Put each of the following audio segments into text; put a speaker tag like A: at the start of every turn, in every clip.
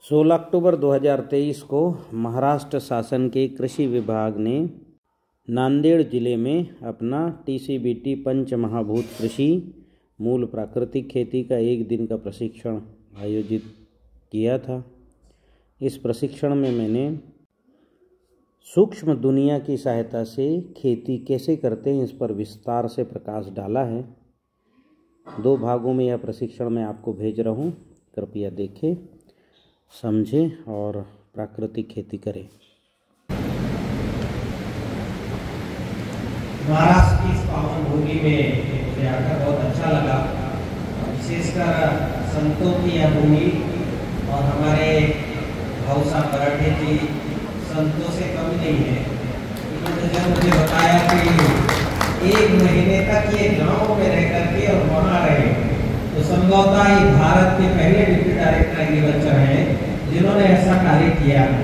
A: 16 अक्टूबर 2023 को महाराष्ट्र शासन के कृषि विभाग ने नांदेड़ जिले में अपना TCBT पंचमहाभूत कृषि मूल प्राकृतिक खेती का 1 दिन का प्रशिक्षण आयोजित किया था। इस प्रशिक्षण में मैंने सूक्ष्म दुनिया की सहायता से खेती कैसे करते हैं इस पर विस्तार से प्रकाश डाला है। 2 भागों में यह प्रशिक्षण मैं आपको भेज रहा हूँ, कृपया देखें, समझें और प्राकृतिक खेती करें।
B: महाराष्ट्र की इस पावन भूमि में मुझे आकर बहुत अच्छा लगा। विशेषकर संतों की यह भूमि और हमारे भाऊ साहब मराठे जी संतों से कम नहीं है। इन्होंने जब मुझे बताया कि 1 महीने तक ये गांव में रह करके और वहाँ रहे, तो संभवतः ये भारत के पहले डिप्टी डायरेक्टर एग्रीकल्चर हैं जिन्होंने ऐसा कार्य किया है।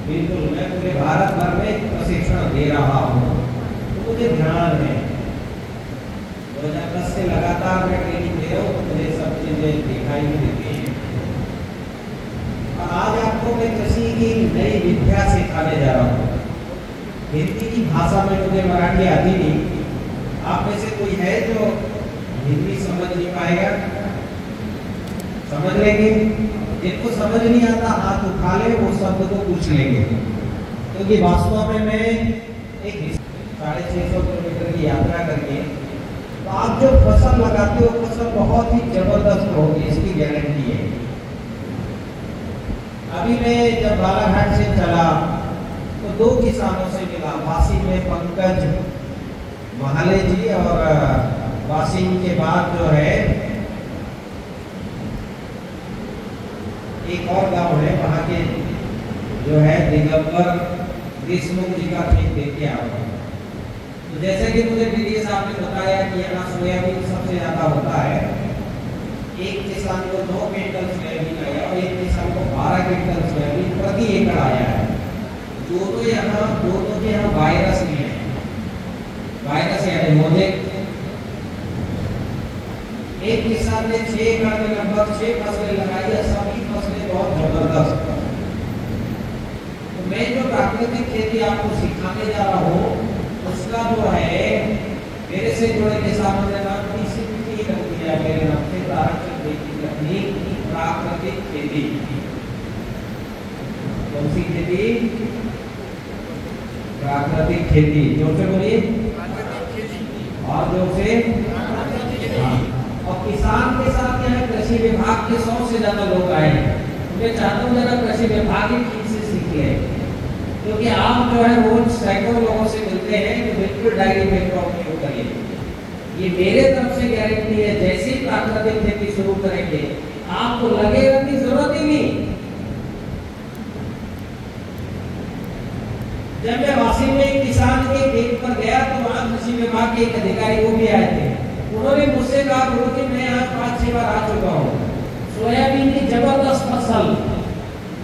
B: बिल्कुल, मैं पूरे भारत भर में प्रशिक्षण दे रहा हूँ, तो मुझे ध्यान है 2010 से लगातार मैं ट्रेनिंग दे रहा हूँ, तो मुझे सब चीजें दिखाई देती हैं। आज आपको मैं कृषि की नई विद्या सिखाने जा रहा हूँ। हिंदी की भाषा में मुझे मराठी आती नहीं। आप में से कोई है जो हिंदी समझ नहीं पाएगा? समझ लेंगे? जिनको समझ नहीं आता हाथ उठा ले, वो शब्द को पूछ लेंगे, क्योंकि वास्तव में मैं एक 650 किलोमीटर की यात्रा करके, तो आप जो फसल लगाते हो फसल बहुत ही जबरदस्त होगी, इसकी गारंटी है। अभी मैं जब बालाघाट से चला तो 2 किसानों से मिला, वासिम में पंकज महाले जी और वासिम के बाद जो है एक और गांव है, वहाँ के जो है दिगंबर देशमुख जी का खेत देख के आया। तो जैसे कि मुझे डीडी साहब ने बताया कि यहाँ सोयाबीन सबसे ज्यादा होता है। एक किसान को 9 क्विंटल सोयाबीन आया और एक किसान को 12 क्विंटल सोयाबीन प्रति एकड़ आया है। दोनों के यहाँ वायरस नहीं है, वायरस यानी मोजे। एक किसान ने 6 एकड़ में लगभग 6 फसलें लगाई है, सभी फसलें बहुत जबरदस्त। तो मैं जो प्राकृतिक खेती आपको सिखाने जा रहा हूँ, उसका जो है मेरे से जुड़े किसानों ने नाम TCBT रख दिया, मेरे नाम से प्राकृतिक खेती। कौन सी खेती? प्राकृतिक खेती। जोर से बोलिए, और जोर से। और किसान के साथ यहाँ कृषि विभाग के 100 से ज्यादा लोग आए। मैं चाहता हूँ जरा कृषि विभाग की ठीक से सीख ले, क्योंकि आप जो है रोज सैकड़ों लोगों से मिलते हैं, तो बिल्कुल डायरी पेपर का उपयोग करिए। ये मेरे तरफ से गारंटी है, जैसे ही प्राकृतिक खेती शुरू करेंगे आपको लगेगा कि जरूरत ही नहीं। जब मैं वासिम में एक किसान के खेत पर गया तो वहां कृषि विभाग के एक अधिकारी वो भी आए थे। उन्होंने मुझसे कहा कि मैं यहाँ 5-6 बार आ चुका हूँ, सोयाबीन की जबरदस्त फसल,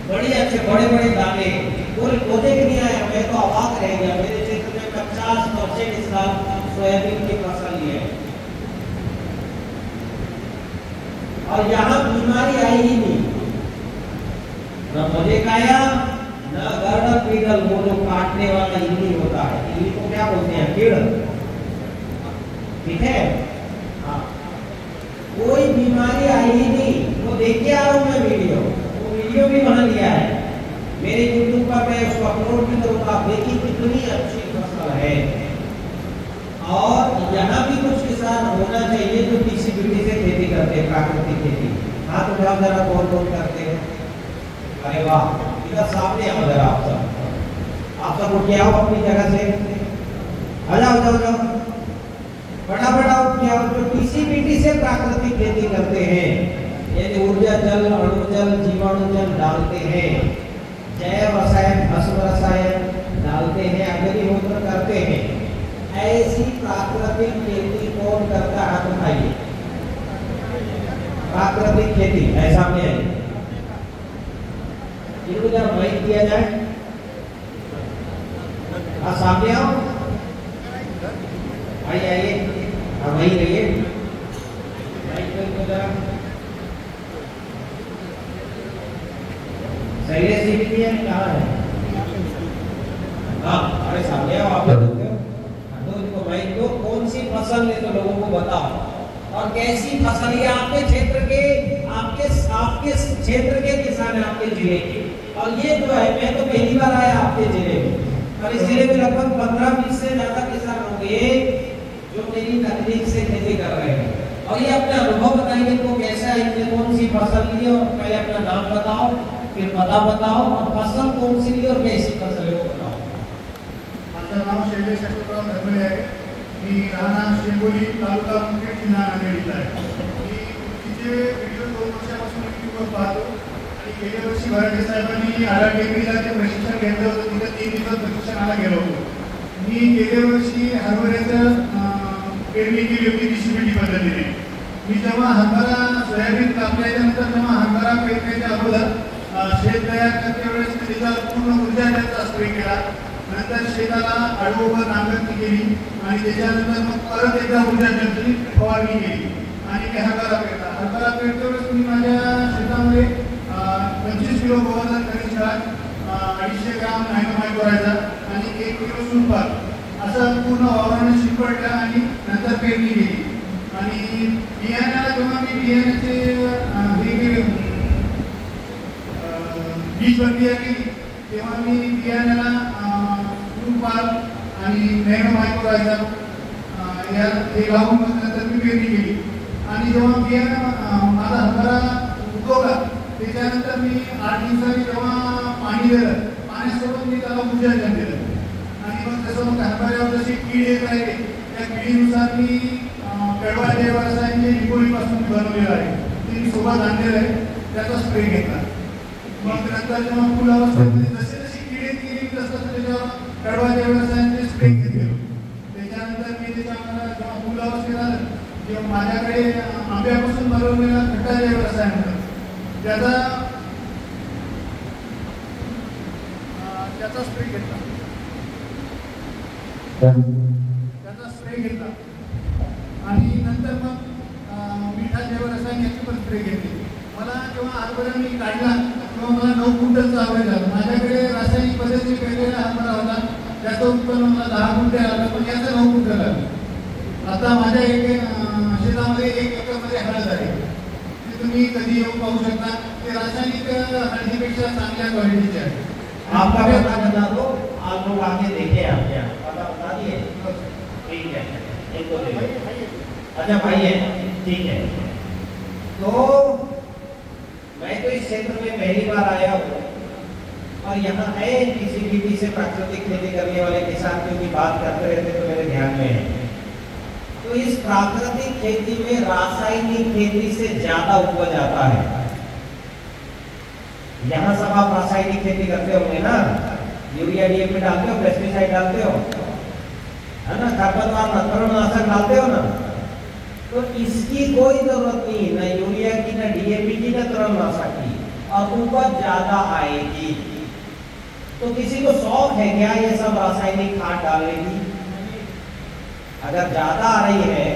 B: बड़ी अच्छे बड़े बड़े दाने, कोई पौधे के नहीं आया। मैं तो अवाक रह गया। मेरे क्षेत्र में 50% इस साल सोयाबीन की फसल है और यहाँ बीमारी आई ही नहीं, न मुझे खाया न गर्दन पीगल, वो जो काटने वाला इल्ली होता है, इल्ली को क्या बोलते हैं? कीड़ा। ठीक है, हाँ, कोई बीमारी आई ही नहीं। वो देख के आ रहा हूँ मैं वीडियो, वो वीडियो भी बना लिया है मेरे यूट्यूब पर, मैं उसको अपलोड भी करूँगा। आप देखिए कितनी अच्छी फसल है। और यहाँ भी कुछ किसान होना चाहिए जो TCBT से खेती करते हैं, प्राकृतिक खेती। हाथ उठाओ जरा, कौन करते हैं? अरे वाह, इधर सामने आओ जरा, आप सब उठ के आओ अपनी जगह से, आ जाओ फटाफट आओ। क्या जो TCBT से प्राकृतिक खेती करते हैं, यानी ऊर्जा जल, अणुजल, जीवाणुजल डालते हैं, जैव रसायन, भस्म रसायन डालते हैं, अग्निहोत्र करते हैं, ऐसी प्राकृतिक खेती कौन करता है? हाथ उठाइए। प्राकृतिक खेती ऐसा में है, इनको जब माइक दिया जाए, सामने आओ, आइए, वही रहिए। शैलेश जी भी है, कहाँ है? हाँ, अरे सामने आओ, आप लोग देखते हो। तो इनको भाई तो कौन सी फसल है तो लोगों को बताओ, और कैसी फसल ये आपके क्षेत्र के, आपके क्षेत्र के किसान है, आपके जिले के। और ये जो है, मैं तो पहली बार आया आपके जिले में, और इस जिले में लगभग 15-20 से ज्यादा किसान होंगे जो मेरी तकनीक से खेती कर रहे हैं। और ये अपने अनुभव बताएंगे तो कैसा है, इनने कौन सी फसल ली है, और पहले अपना नाम बताओ, फिर पता बताओ, और फसल कौन सी ली और कैसी फसल है वो बताओ।
C: माझं नाव शैलेश अशोकराव धर्मळे आहे. मी राहणार शेंगोली, तालुका मुखेड, जिल्हा नांदेड आहे. मी तिचे व्हिडिओ 2 वर्षापासून यूट्यूबवर पाहतो, आणि गेल्या वर्षी भराटे साहेबांनी आरआरटीला ते प्रशिक्षण घेतलं होतं. तिथे 3 दिवस प्रशिक्षणाला गेलो होतो. मी गेल्या वर्षी हरभऱ्याचं पेरणी केली होती DCBT पद्धतीने. मी जेव्हा हरभरा सोयाबीन कापल्यानंतर जेव्हा हरभरा पेरण्याच्या अगोदर शेत तयार करते वेळेस त्याचा पूर्ण ऊर्जा त्याचा स्प्रे केला. नंतर शेताला आडवोबर नांगरणी केली, आणि त्याच्यानंतर मग परत एकदा ऊर्जा जंतूची फवारणी केली, आणि मी हरभरा पेरला. हरभरा पेरते वेळेस मी माझ्या शेतामध्ये 25 किलो गोवर्धन खनिज खत, 250 ग्राम नायट्रोमाइट करायचा, आणि 1 किलो सुपर असं पूर्ण वावराने शिंपडलं, आणि नंतर पेरणी केली. आणि बियाण्याला जेव्हा मी बियाण्याचे बीज प्रक्रिया केली तेव्हा मी बियाण्याला सुपर आणि नायट्रोमाइट करायचा या हे लावून नंतर मी पेरणी केली. आणि जेव्हा बियाणं माझा हरभरा उगवला त्याच्यानंतर मी 8 दिवसांनी जेव्हा पाणी दिलं, पाण्यासोबत मी त्याला ऊर्जाजन दिलं, आणि मग तसं मग हरभऱ्यावर जशी कीड येत राहिली त्या किडीनुसार मी कडवा जैव रसायन जे लिंबोळीपासून बनवलेलं आहे ते मी सोबत आणलेलं आहे, त्याचा स्प्रे घेतला. मग नंतर जेव्हा फुल अवस्थेमध्ये जशी जशी कीड येत गेली तसं त्याच्यावर कडवा जैव रसायनचे स्प्रे घेत गेलो. त्याच्यानंतर मी त्याच्यावर जेव्हा फुल अवस्थेत आलं तेव्हा माझ्याकडे आंब्यापासून बनवलेला खट्टा जैव रसायन होता, त्याचा स्प्रे घेतला. आणि नंतर मग मिठा जैव रसायन याची पण स्प्रे घेतली. मला जेव्हा हरभरा मी काढला तेव्हा मला 9 क्विंटलचा आवड झाला. माझ्याकडे रासायनिक पद्धतीने पेरलेला हरभरा होता, त्याचं उत्पन्न मला 10 क्विंटल आलं, पण याचं 9 क्विंटल आलं. आता माझ्या शेतामध्ये 1 एकरमध्ये हळद आहे, ते तुम्ही कधी येऊन पाहू शकता. ते रासायनिक हळदीपेक्षा चांगल्या क्वालिटीचे आहे.
B: आपका पता बता दो, आप लोग आगे देखे आप क्या पता बता दिए? ठीक है, एक तो दे अच्छा भाई है, ठीक है। तो मैं तो इस क्षेत्र में पहली बार आया हूँ, और यहाँ है DCBT से प्राकृतिक खेती करने वाले किसान, क्योंकि बात करते रहते तो मेरे ध्यान में है। तो इस प्राकृतिक खेती में रासायनिक खेती से ज्यादा उपज आता है। यहाँ सब आप रासायनिक खेती करते होंगे ना, यूरिया DAP डालते हो, पेस्टिसाइड डालते हो, है ना, खरपतवार नाशक डालते हो ना। तो इसकी कोई जरूरत नहीं, ना यूरिया की, ना DAP की, ना तृणनाशक की, और उपज ज्यादा आएगी। तो किसी को शौक है क्या ये सब रासायनिक खाद डालने की? अगर ज्यादा आ रही है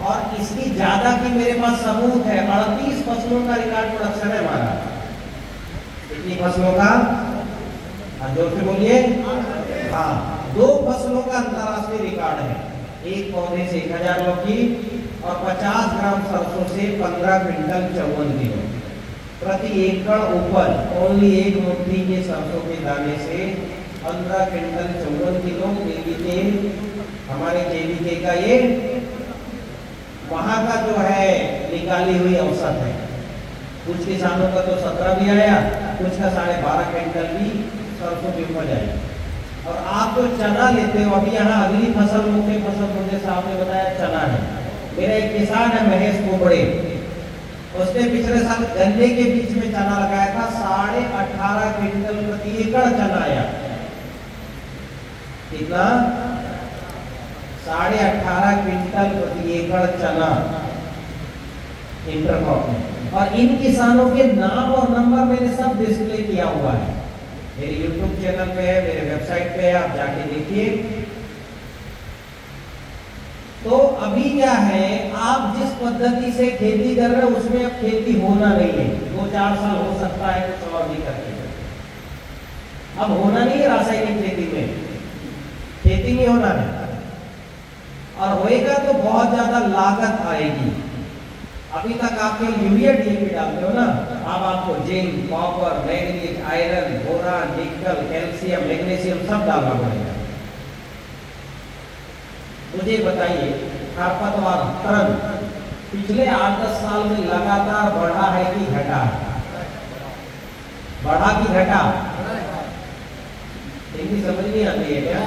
B: और इसकी ज्यादा की मेरे पास सबूत है, 38 फसलों का रिकॉर्ड प्रोडक्शन है हमारा। कितनी फसलों का? जोर से बोलिए। हाँ, 2 फसलों का अंतरराष्ट्रीय रिकॉर्ड है। एक पौधे से 1000 लौकी और 50 ग्राम सरसों से 15 क्विंटल 54 किलो प्रति एकड़ उपज। ओनली एक मुट्ठी के सरसों के दाने से 15 क्विंटल 54 किलो KVK, हमारे KVK का ये वहाँ का जो है निकाली हुई औसत है। कुछ किसानों का तो 17 भी आया, कुछ का 12.5 क्विंटल भी सरसों की उपज आई। और आप जो चना लेते हो, अभी यहाँ अगली फसल, मुख्य फसल मुझे साहब ने बताया चना है। मेरा एक किसान है महेश कोबड़े, उसने पिछले साल गन्ने के बीच में चना लगाया था, 18.5 क्विंटल प्रति एकड़ चना आया। कितना? 18.5 क्विंटल प्रति एकड़ चना इंटरक्रॉप में। और इन किसानों के नाम और नंबर मैंने सब डिस्प्ले किया हुआ है, मेरे YouTube चैनल पे है, मेरे वेबसाइट पे है, आप जाके देखिए। तो अभी क्या है, आप जिस पद्धति से खेती कर रहे हो उसमें अब खेती होना नहीं है। 2-4 साल हो सकता है कुछ और भी करके, अब होना नहीं है रासायनिक खेती में, खेती नहीं होना है, और होएगा तो बहुत ज्यादा लागत आएगी। अभी तक आप केवल यूरिया डीएपी डालते हो ना, अब आपको zinc, copper, manganese, iron, boron, निकल, कैल्शियम, मैग्नीशियम सब डालना पड़ेगा। मुझे बताइए, खरपतवार तरण पिछले 8-10 साल में लगातार बढ़ा है कि घटा है? बढ़ा कि घटा? इनकी समझ नहीं आती है क्या?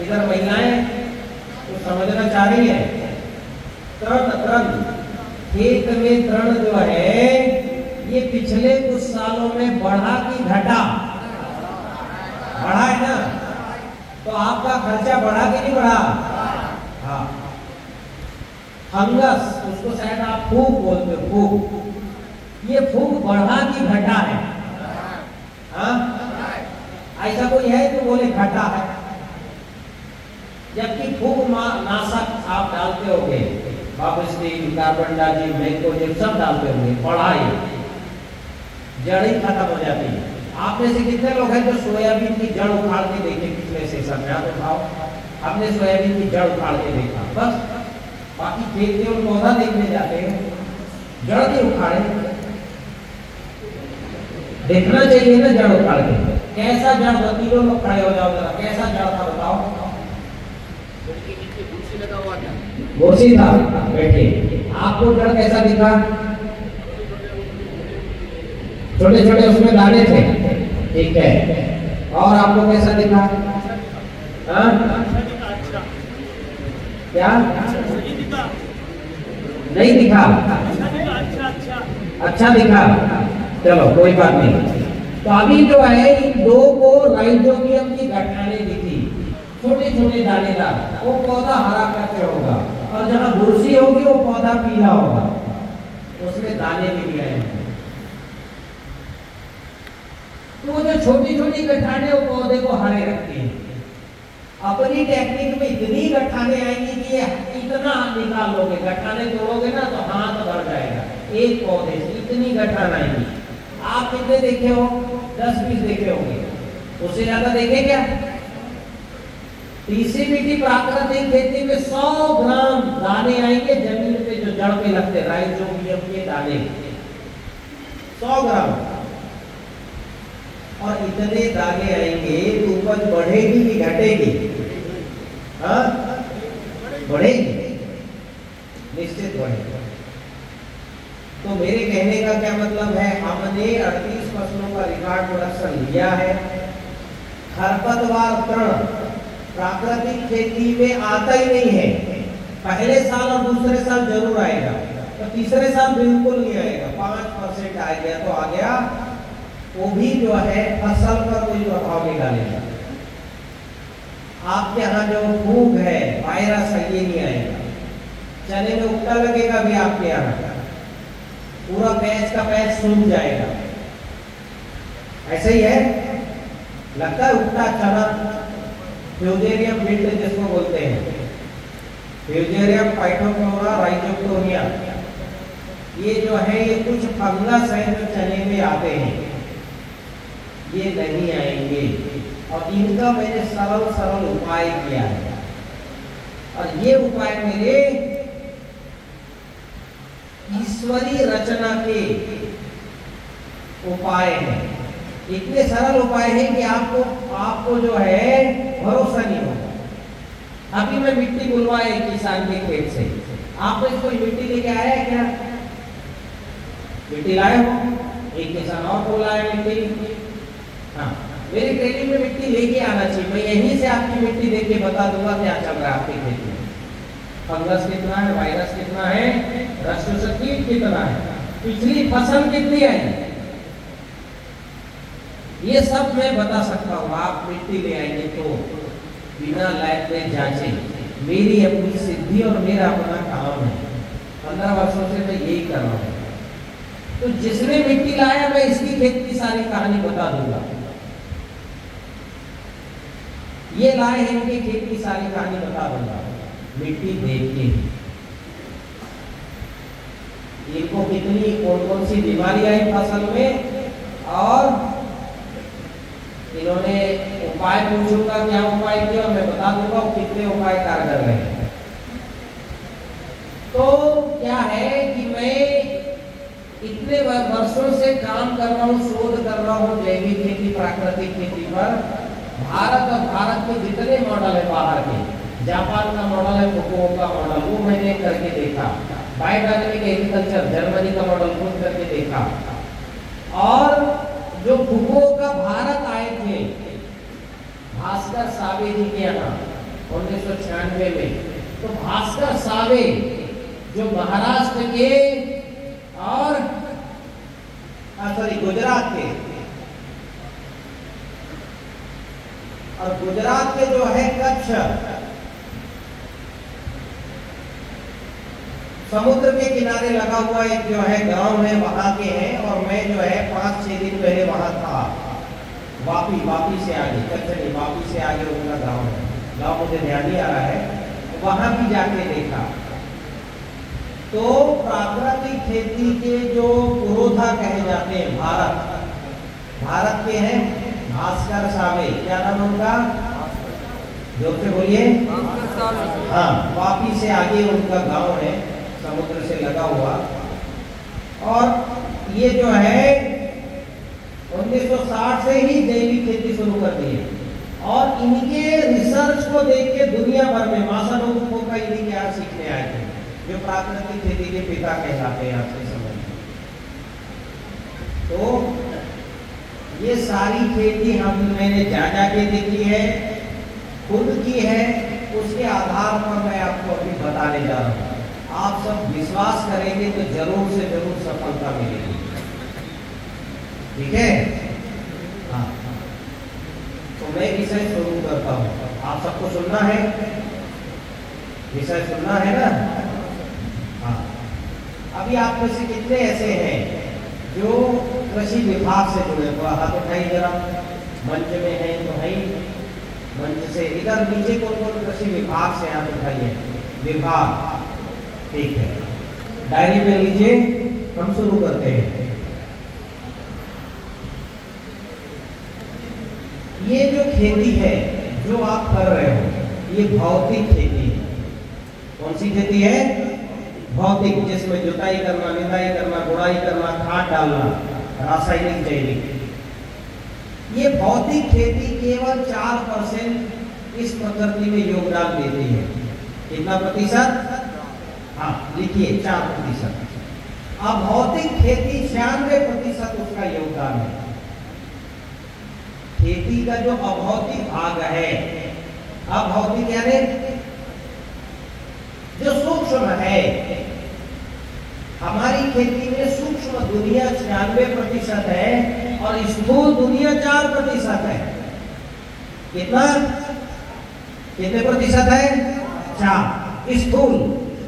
B: इधर महिलाएं तो समझना चाह रही है। तरण खेत में तरण जो है ये पिछले कुछ सालों में बढ़ा कि घटा? बढ़ा है ना? तो आपका खर्चा बढ़ा कि नहीं बढ़ा? हाँ। फंगस, उसको शायद आप फूग बोलते हो, फूग, ये फूग बढ़ा कि घटा है? हाँ, ऐसा कोई है तो बोले घटा है, जबकि फूग नाशक आप डालते होंगे, बाबस्टीन, कार्बन डाइऑक्साइड, मैंकोजेब सब डालते होंगे, बढ़ा ही जड़ ही खत्म हो जाती है। आप में से कितने लोग हैं जो सोयाबीन की जड़ उखाड़ के देखे पिछले सेशन में? आप उठाओ, आपने सोयाबीन की जड़ उखाड़ के देखा? बस, बाकी खेत में और पौधा देखने जाते हैं, जड़ नहीं उखाड़े। देखना चाहिए ना जड़ उखाड़ के, कैसा जड़? तीनों लोग खड़े हो जाओ जरा, कैसा जड़ था बताओ? कुर्सी था, बैठिए। आपको जड़ कैसा दिखा? छोटे छोटे उसमें दाने थे, ठीक है। और आपको कैसा दिखा? क्या नहीं दिखा? अच्छा दिखा, चलो कोई बात नहीं। तो अभी जो है इन दो को राइजोबियम की गठाने दिखी, छोटे छोटे दानेदार, वो पौधा हरा कच्चे होगा, और जहाँ बुरसी होगी वो पौधा पीला होगा, उसमें दाने भी आएंगे। तो वो जो छोटी छोटी गठाने वो पौधे को हरे रखती हैं। अपनी टेक्निक में इतनी गठाने आएंगी कि इतना निकाल लोगे, गठाने तोड़ोगे ना तो हाथ भर जाएगा एक पौधे से, इतनी गठान आएंगी। आप कितने देखे हो? 10-20 देखे होंगे, उससे ज्यादा देखे क्या? टीसीबीटी प्राकृतिक खेती में 100 ग्राम दाने आएंगे जमीन पे, जो जड़ पे लगते राइजोबियम के दाने, 100 ग्राम। और इतने दाने आएंगे तो उपज बढ़ेगी कि घटेगी? हाँ, बढ़ेगी, निश्चित बढ़ेगी। तो मेरे कहने का क्या मतलब है, हमने 38 फसलों का रिकॉर्ड प्रोडक्शन लिया है। खरपतवार तरण प्राकृतिक खेती में आता ही नहीं है। पहले साल और दूसरे साल जरूर आएगा, तो तीसरे साल बिल्कुल नहीं आएगा। 5% आ गया तो आ गया, वो भी जो है फसल पर कोई प्रभाव नहीं डालेगा। आपके यहाँ जो फूग है, वायरस है, ये नहीं आएगा। चने में उगता लगेगा भी आपके यहाँ, पूरा पैच का पैच सूख जाएगा। ऐसे ही है, लगता है उगता चना, फ्यूजेरियम विल्ट जिसको बोलते हैं, फ्यूजेरियम फाइटोप्लोरा राइजोप्टोनिया, ये जो है ये कुछ फंगस है जो चने में आते हैं, ये नहीं आएंगे। और इनका मैंने सरल उपाय किया है, और ये उपाय मेरे ईश्वरीय रचना के उपाय हैं। इतने सरल उपाय हैं कि आपको जो है भरोसा नहीं होगा। अभी मैं मिट्टी बुलवाया किसान के खेत से, आपको इसको मिट्टी लेके आया है क्या? मिट्टी लाए हो? एक किसान और को लाया मिट्टी। हाँ, मेरी ट्रेनिंग में मिट्टी लेके आना चाहिए। मैं यहीं से आपकी मिट्टी देख के बता दूंगा क्या चल रहा है आपके खेत में, फंगस कितना है, वायरस कितना है, रस कीट कितना है, पिछली फसल कितनी आई, ये सब मैं बता सकता हूँ। आप मिट्टी ले आएंगे तो बिना लैब में जांचे, मेरी अपनी सिद्धि और मेरा अपना काम है। 15 वर्षों से मैं यही कर रहा हूँ। तो जिसने मिट्टी लाया मैं इसकी खेत की सारी कहानी बता दूंगा। ये लाए हैं, इनके खेत की सारी कहानी बता दूंगा मिट्टी देख के। इनको कितनी कौन कौन सी बीमारी आई फसल में, और इन्होंने उपाय पूछूंगा क्या उपाय किया और मैं बता दूंगा वो कितने उपाय कारगर रहे हैं। तो क्या है कि मैं इतने वर्षों से काम कर रहा हूँ, शोध कर रहा हूँ जैविक खेती, प्राकृतिक खेती पर। भारत और भारत के जितने मॉडल है बाहर के, जापान का मॉडल है, फुकुओका मॉडल, वो मैंने करके देखा। बायोडायनेमिक एग्रीकल्चर जर्मनी का मॉडल खुद करके देखा। और जो फुकुओका भारत आए थे भास्कर सावे जी के यहाँ 1996 में, तो भास्कर सावे जो महाराष्ट्र के और गुजरात के, और गुजरात के जो है कच्छ समुद्र के किनारे लगा हुआ एक जो है गांव है, वहां के हैं। और मैं जो है 5-6 दिन पहले वहां था, वापी से आगे, कच्छ नहीं, वापी से आगे उनका गांव है, गांव मुझे ध्यान नहीं आ रहा है, वहां भी जाके देखा। तो प्राकृतिक खेती के जो पुरोधा कहे जाते हैं भारत के हैं भास्कर सावे, क्या नाम उनका, जोर से बोलिए। हाँ, वापी से आगे उनका गांव है, समुद्र से लगा हुआ। और ये जो है 1960 से ही जैविक खेती शुरू कर दी है। और इनके रिसर्च को देख के दुनिया भर में मासानोबु का इन्हीं के यहाँ सीखने आए थे, जो प्राकृतिक खेती के पिता कहलाते हैं आज के समय में। तो ये सारी खेती मैंने जा के देखी है, खुद की है, उसके आधार पर मैं आपको अभी बताने जा रहा हूँ। आप सब विश्वास करेंगे तो जरूर से जरूर सफलता मिलेगी, ठीक है। हाँ, तो मैं विषय शुरू करता हूँ। आप सबको सुनना है, विषय सुनना है ना। हाँ, अभी आप में से कितने ऐसे हैं जो कृषि विभाग से जुड़े हुआ, हाथ उठाइए जरा। मंच में है तो है, मंच से इधर नीचे कौन कृषि विभाग से हाथ उठाइए। विभाग, ठीक है, डायरी में लीजिए, हम शुरू करते हैं। ये जो खेती है जो आप कर रहे हो, ये भौतिक खेती है। कौन सी खेती है? भौतिक, जिसमें जुताई करना, निदाई करना, गुड़ाई करना, खाद डालना, रासायनिक जैविक। ये भौतिक खेती केवल 4% इस प्रकृति में योगदान देती है। कितना प्रतिशत? हाँ, लिखिए 4%। अब भौतिक खेती 96% उसका योगदान है। खेती का जो अभौतिक भाग है, अभौतिक यानी जो सूक्ष्म है, हमारी खेती में सूक्ष्म दुनिया 96% है और स्थूल दुनिया 4% है। कितना? कितने प्रतिशत है? 4 स्थूल।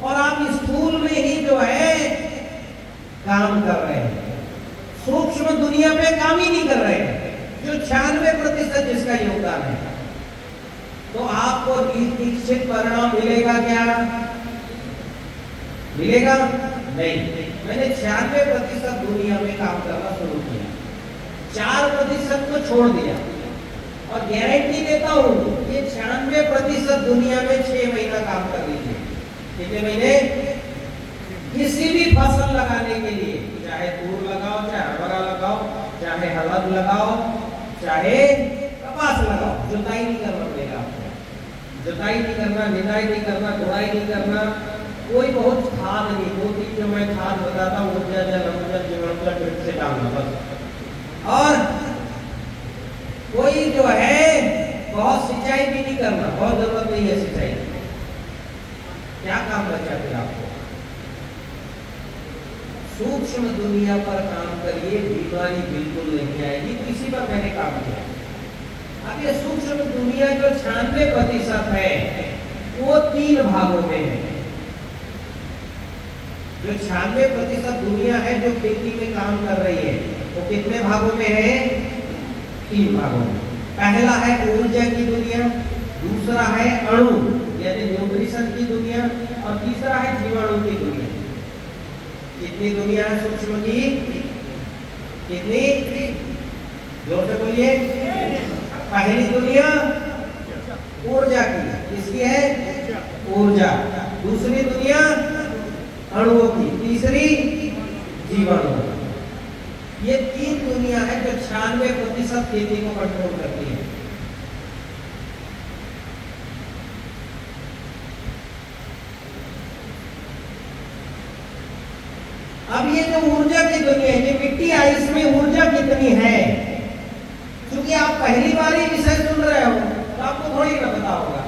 B: और आप स्थूल में ही जो है काम कर रहे हैं, सूक्ष्म दुनिया में काम ही नहीं कर रहे हैं, जो 96% जिसका योगदान है। तो आपको निश्चित परिणाम मिलेगा क्या? मिलेगा नहीं। मैंने 96% दुनिया में काम करना शुरू किया, 4% को छोड़ दिया और गारंटी देता हूं ये 96% दुनिया में 6 महीना काम कर लीजिए। कितने महीने? किसी भी फसल लगाने के लिए, चाहे तूर लगाओ, चाहे हरभरा लगाओ, चाहे हलद लगाओ, चाहे कपास लगाओ, जुताई नहीं करना पड़ेगा आपको। जुताई नहीं करना, निदाई नहीं करना, गुड़ाई नहीं करना, कोई बहुत खाद नहीं, 2-3 जो मैं खाद बताता हूँ, ऊर्जा, जल, अमृत, जीवाणुजल, फिर से डालना बस। और कोई जो है बहुत सिंचाई भी नहीं करना, बहुत जरूरत नहीं है सिंचाई। क्या काम बचा फिर आपको? सूक्ष्म दुनिया पर काम करिए, बीमारी बिल्कुल नहीं आएगी। तो इसी पर मैंने काम किया। अब ये सूक्ष्म दुनिया जो 96% है, वो 3 भागों में है। जो 96% दुनिया है जो खेती में काम कर रही है, वो कितने भागों में है? 3 भागों में। पहला है ऊर्जा की दुनिया, दूसरा है अणु यानी न्यूट्रिशन की दुनिया, और तीसरा है जीवाणु की दुनिया। कितनी दुनिया है सूक्ष्म की? कितनी? जोर से बोलिए। पहली दुनिया ऊर्जा की, किसकी है? ऊर्जा। दूसरी दुनिया अणुओं की, तीसरी जीवाणु। ये 3 दुनिया है जो 96% खेती को कंट्रोल करती है। अब ये जो ऊर्जा की दुनिया है, ये मिट्टी है, इसमें ऊर्जा कितनी है? क्योंकि आप पहली बार ही विषय सुन रहे हो तो आपको थोड़ी ना पता होगा,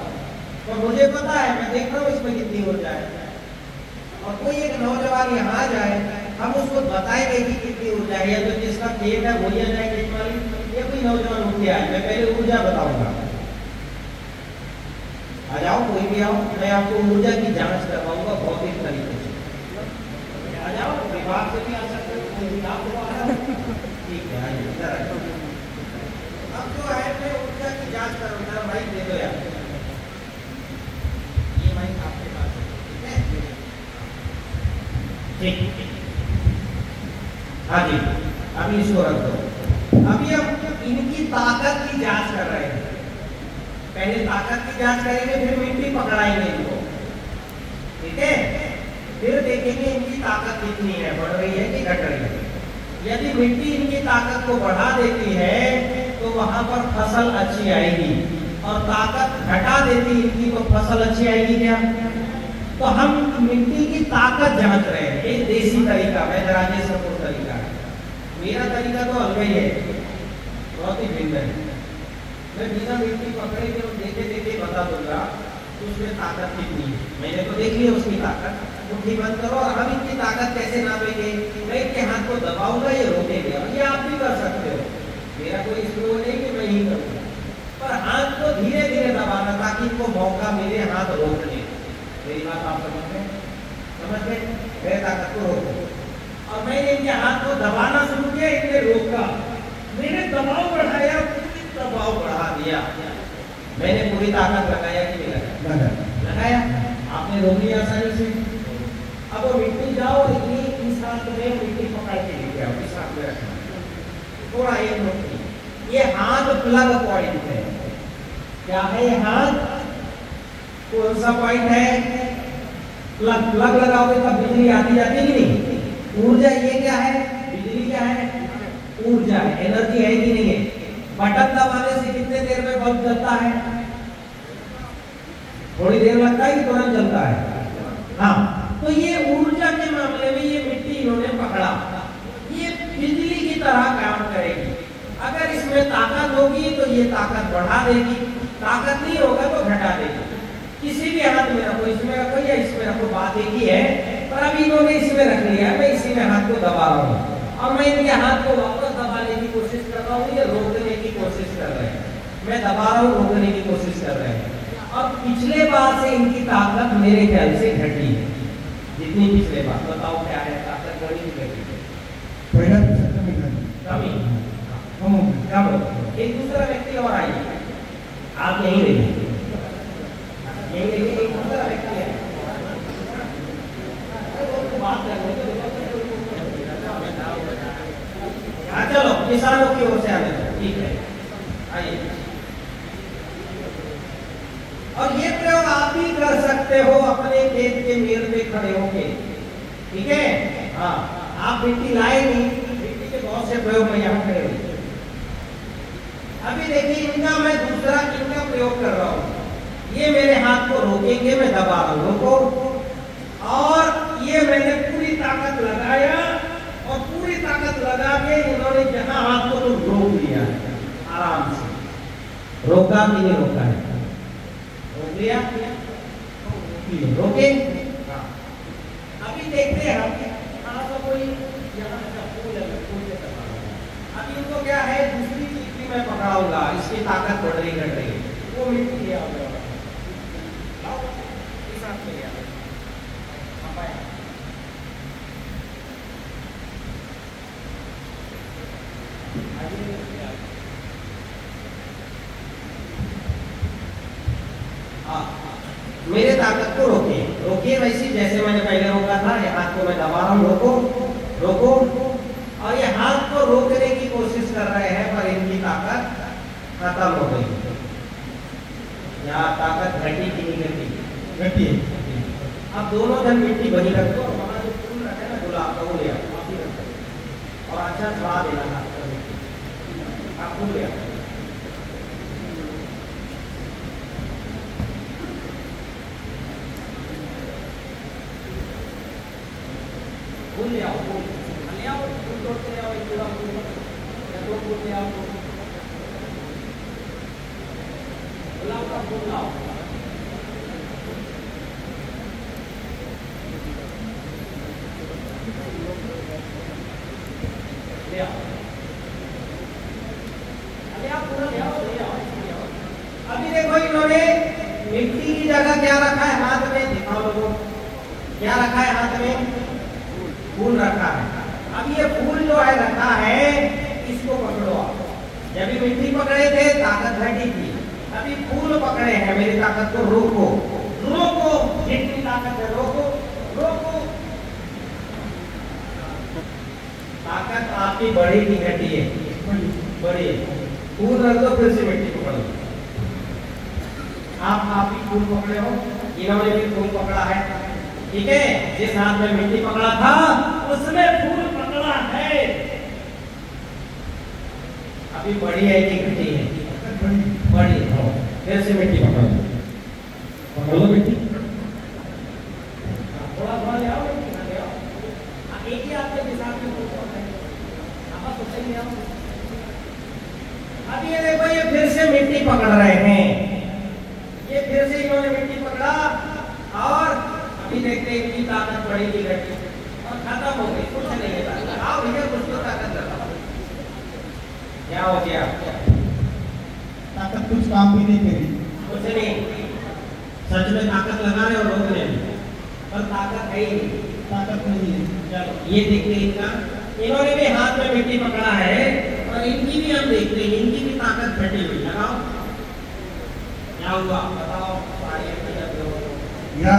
B: और मुझे पता है, मैं देख रहा हूँ इसमें कितनी ऊर्जा है। और कोई एक नौजवान यहाँ आ जाए, हम उसको बताएंगे कि कितनी ऊर्जा है, या तो जिसका खेत है वही आ जाए खेत मालिक, या कोई नौजवान उठ के आए, मैं पहले ऊर्जा बताऊंगा। आ जाओ, कोई भी आओ, मैं आपको ऊर्जा की जांच करवाऊंगा भौतिक तरीके से। आ जाओ, विभाग से भी आ सकते हो, कोई भी आपको आ रहा है, ठीक है, आइए इधर आइए। अब जो है मैं ऊर्जा की जांच करूंगा, भाई दे दो यार, ये भाई आपके पास है, ठीक है, हाँ जी, अभी इसको रख दो। अभी हम इनकी ताकत की जांच कर रहे हैं। पहले ताकत की जांच करेंगे, फिर मिट्टी पकड़ाएंगे इनको, ठीक है, फिर देखेंगे इनकी ताकत कितनी है, बढ़ रही है कि घट रही है। यदि मिट्टी इनकी ताकत को बढ़ा देती है तो वहां पर फसल अच्छी आएगी, और ताकत घटा देती इनकी तो फसल अच्छी आएगी क्या? तो हम मिट्टी की ताकत जांच रहे हैं। एक देसी तरीका, वैद्य राजेश कपूर तरीका है, मेरा तरीका तो अलग ही है, बहुत ही भिन्न है। मैं बिना मिट्टी पकड़े के देखे देखे बता दूंगा उसमें ताकत कितनी है। मैंने तो देख लिया उसकी ताकत, मुट्ठी बंद करो, और हम इनकी ताकत कैसे नापेंगे? मैं इनके हाथ को दबाऊंगा, ये रोकेंगे, और ये आप भी कर सकते हो, मेरा कोई इसमें नहीं कि मैं ही करूँगा, पर हाथ को धीरे धीरे दबाना ताकि इनको मौका मिले हाथ रोकने। मेरी बात आप समझ गए? मेरे ताकत को रोको, और मैंने इनके हाथ को दबाना शुरू किया, इनने रोका, मैंने दबाव बढ़ाया, दबाव बढ़ा दिया, मैंने पूरी ताकत लगाया कि नहीं लगाया? आपने रोक लिया आसानी से। अब वो मिट्टी जाओ, इस हाथ में मिट्टी पकड़ के लेके आओ, इस हाथ में रखना, थोड़ा एक मिनट। ये हाथ प्लग पॉइंट है, क्या है ये हाथ? कौन सा पॉइंट है? प्लग। प्लग लगाओगे तब बिजली आती जाती कि नहीं? ऊर्जा ये क्या है? बिजली क्या है? ऊर्जा है, एनर्जी है कि नहीं है? बटन दबाने से कितने देर में बल्ब जलता है? थोड़ी देर लगता है कि तुरंत जलता है? हाँ, तो ये ऊर्जा के मामले में ये मिट्टी इन्होंने पकड़ा, ये बिजली की तरह काम करेगी। अगर इसमें ताकत होगी तो ये ताकत बढ़ा देगी, ताकत नहीं होगा तो घटा देगी। किसी भी हाथ में रखो, इसमें रखो या इसमें रखो, बात एक ही है, पर अभी इन्होंने इसमें रख लिया, मैं इसी में हाथ को दबा रहा हूँ, और मैं इनके हाथ को वापस दबाने की कोशिश कर रहा हूँ, ये रोकने की कोशिश कर रहे हैं, मैं दबा रहा हूँ, रोकने की कोशिश कर रहे हैं। और पिछले बार से इनकी ताकत मेरे ख्याल से घटी है, जितनी पिछले बार। बताओ क्या है ताकत? घटी की घटी? कमी। एक दूसरा व्यक्ति और आइए, आप यहीं रहिए, यहीं रहिए, एक दूसरा व्यक्ति है, बात कर। हाँ चलो, किसानों की ओर से आने दो, ठीक है, आइए। और ये प्रयोग आप भी कर सकते हो अपने खेत के मेड़ में खड़े होके, ठीक है? हाँ, आप मिट्टी लाए नहीं, मिट्टी के बहुत से प्रयोग में यहाँ खड़े हुए। अभी देखिए इनका मैं दूसरा इनका प्रयोग कर रहा हूँ, ये मेरे हाथ को रोकेंगे, मैं दबा रहा हूँ, रोको, और ये मैंने पूरी ताकत लगाया, और पूरी ताकत लगा के इन्होंने जहां हाथ को तो रोक लिया है, आराम से। रोका कि नहीं रोका है? रोक लिया, रोके। अभी देखते हैं हम, कोई यहाँ का फूल है, फूल से अभी इनको क्या है, दूसरी चीज भी मैं पकड़ाऊंगा, इसकी ताकत बढ़ रही घट रही, वो मिट्टी लिया मेरे ताकत को रोकिए, रोकिए वैसी जैसे मैंने पहले रोका था। ये हाथ को मैं दबा रहा हूँ, रोको, रोको, और ये हाथ को रोकने की कोशिश कर रहे हैं, पर इनकी देना हाथ पर मिट्टी। आप भूल गया फूल ले आओ, फूल ले आओ, फूल तोड़ते ले आओ, एक पूरा फूल या दो फूल ले आओ, गुलाब का फूल लाओ, ले आओ, ले आओ, पूरा ले आओ, ले आओ, ले आओ। अभी देखो इन्होंने मिट्टी की जगह क्या रखा है हाथ में, दिखाओ लोगों, क्या रखा है हाथ में, फूल रखा है। अब ये फूल जो है रखा है, इसको पकड़ो आप। जब भी मिट्टी पकड़े थे ताकत घटी थी, अभी फूल पकड़े हैं, मेरी ताकत को रोको, रोको, जितनी ताकत है रोको, रोको। ताकत आपकी बढ़ी की घटी है, बढ़ी है। फूल रख दो, फिर से मिट्टी पकड़ लो। आप ही फूल पकड़े हो, इन्होंने भी फूल पकड़ा है, ठीक है। जिस हाथ में मिट्टी पकड़ा था उसमें फूल पकड़ा है। अभी बड़ी है कि घटी है, बड़ी हो, फिर से मिट्टी पकड़ लो, पकड़ लो मिट्टी, थोड़ा थोड़ा ले आओ, ले आओ, एक ही आपके हिसाब में आप सोच ले आओ। अब ये देखो, ये फिर से मिट्टी पकड़ रहे हैं, ये फिर से इन्होंने मिट्टी पकड़ा और अभी देखते हैं कि ताकत बढ़ेगी घटी और खत्म हो गई, कुछ नहीं है। आओ भैया, कुछ तो ताकत लगा, क्या हो गया,
C: ताकत कुछ काम भी नहीं करी,
B: कुछ नहीं। सच में ताकत लगा रहे हो लोग ने, पर ताकत है ही नहीं, ताकत नहीं है। चलो ये देखते हैं इनका, इन्होंने भी हाथ में मिट्टी पकड़ा है और इनकी भी हम देखते हैं, इनकी भी ताकत घटी हुई। लगाओ, क्या हुआ बताओ,
C: या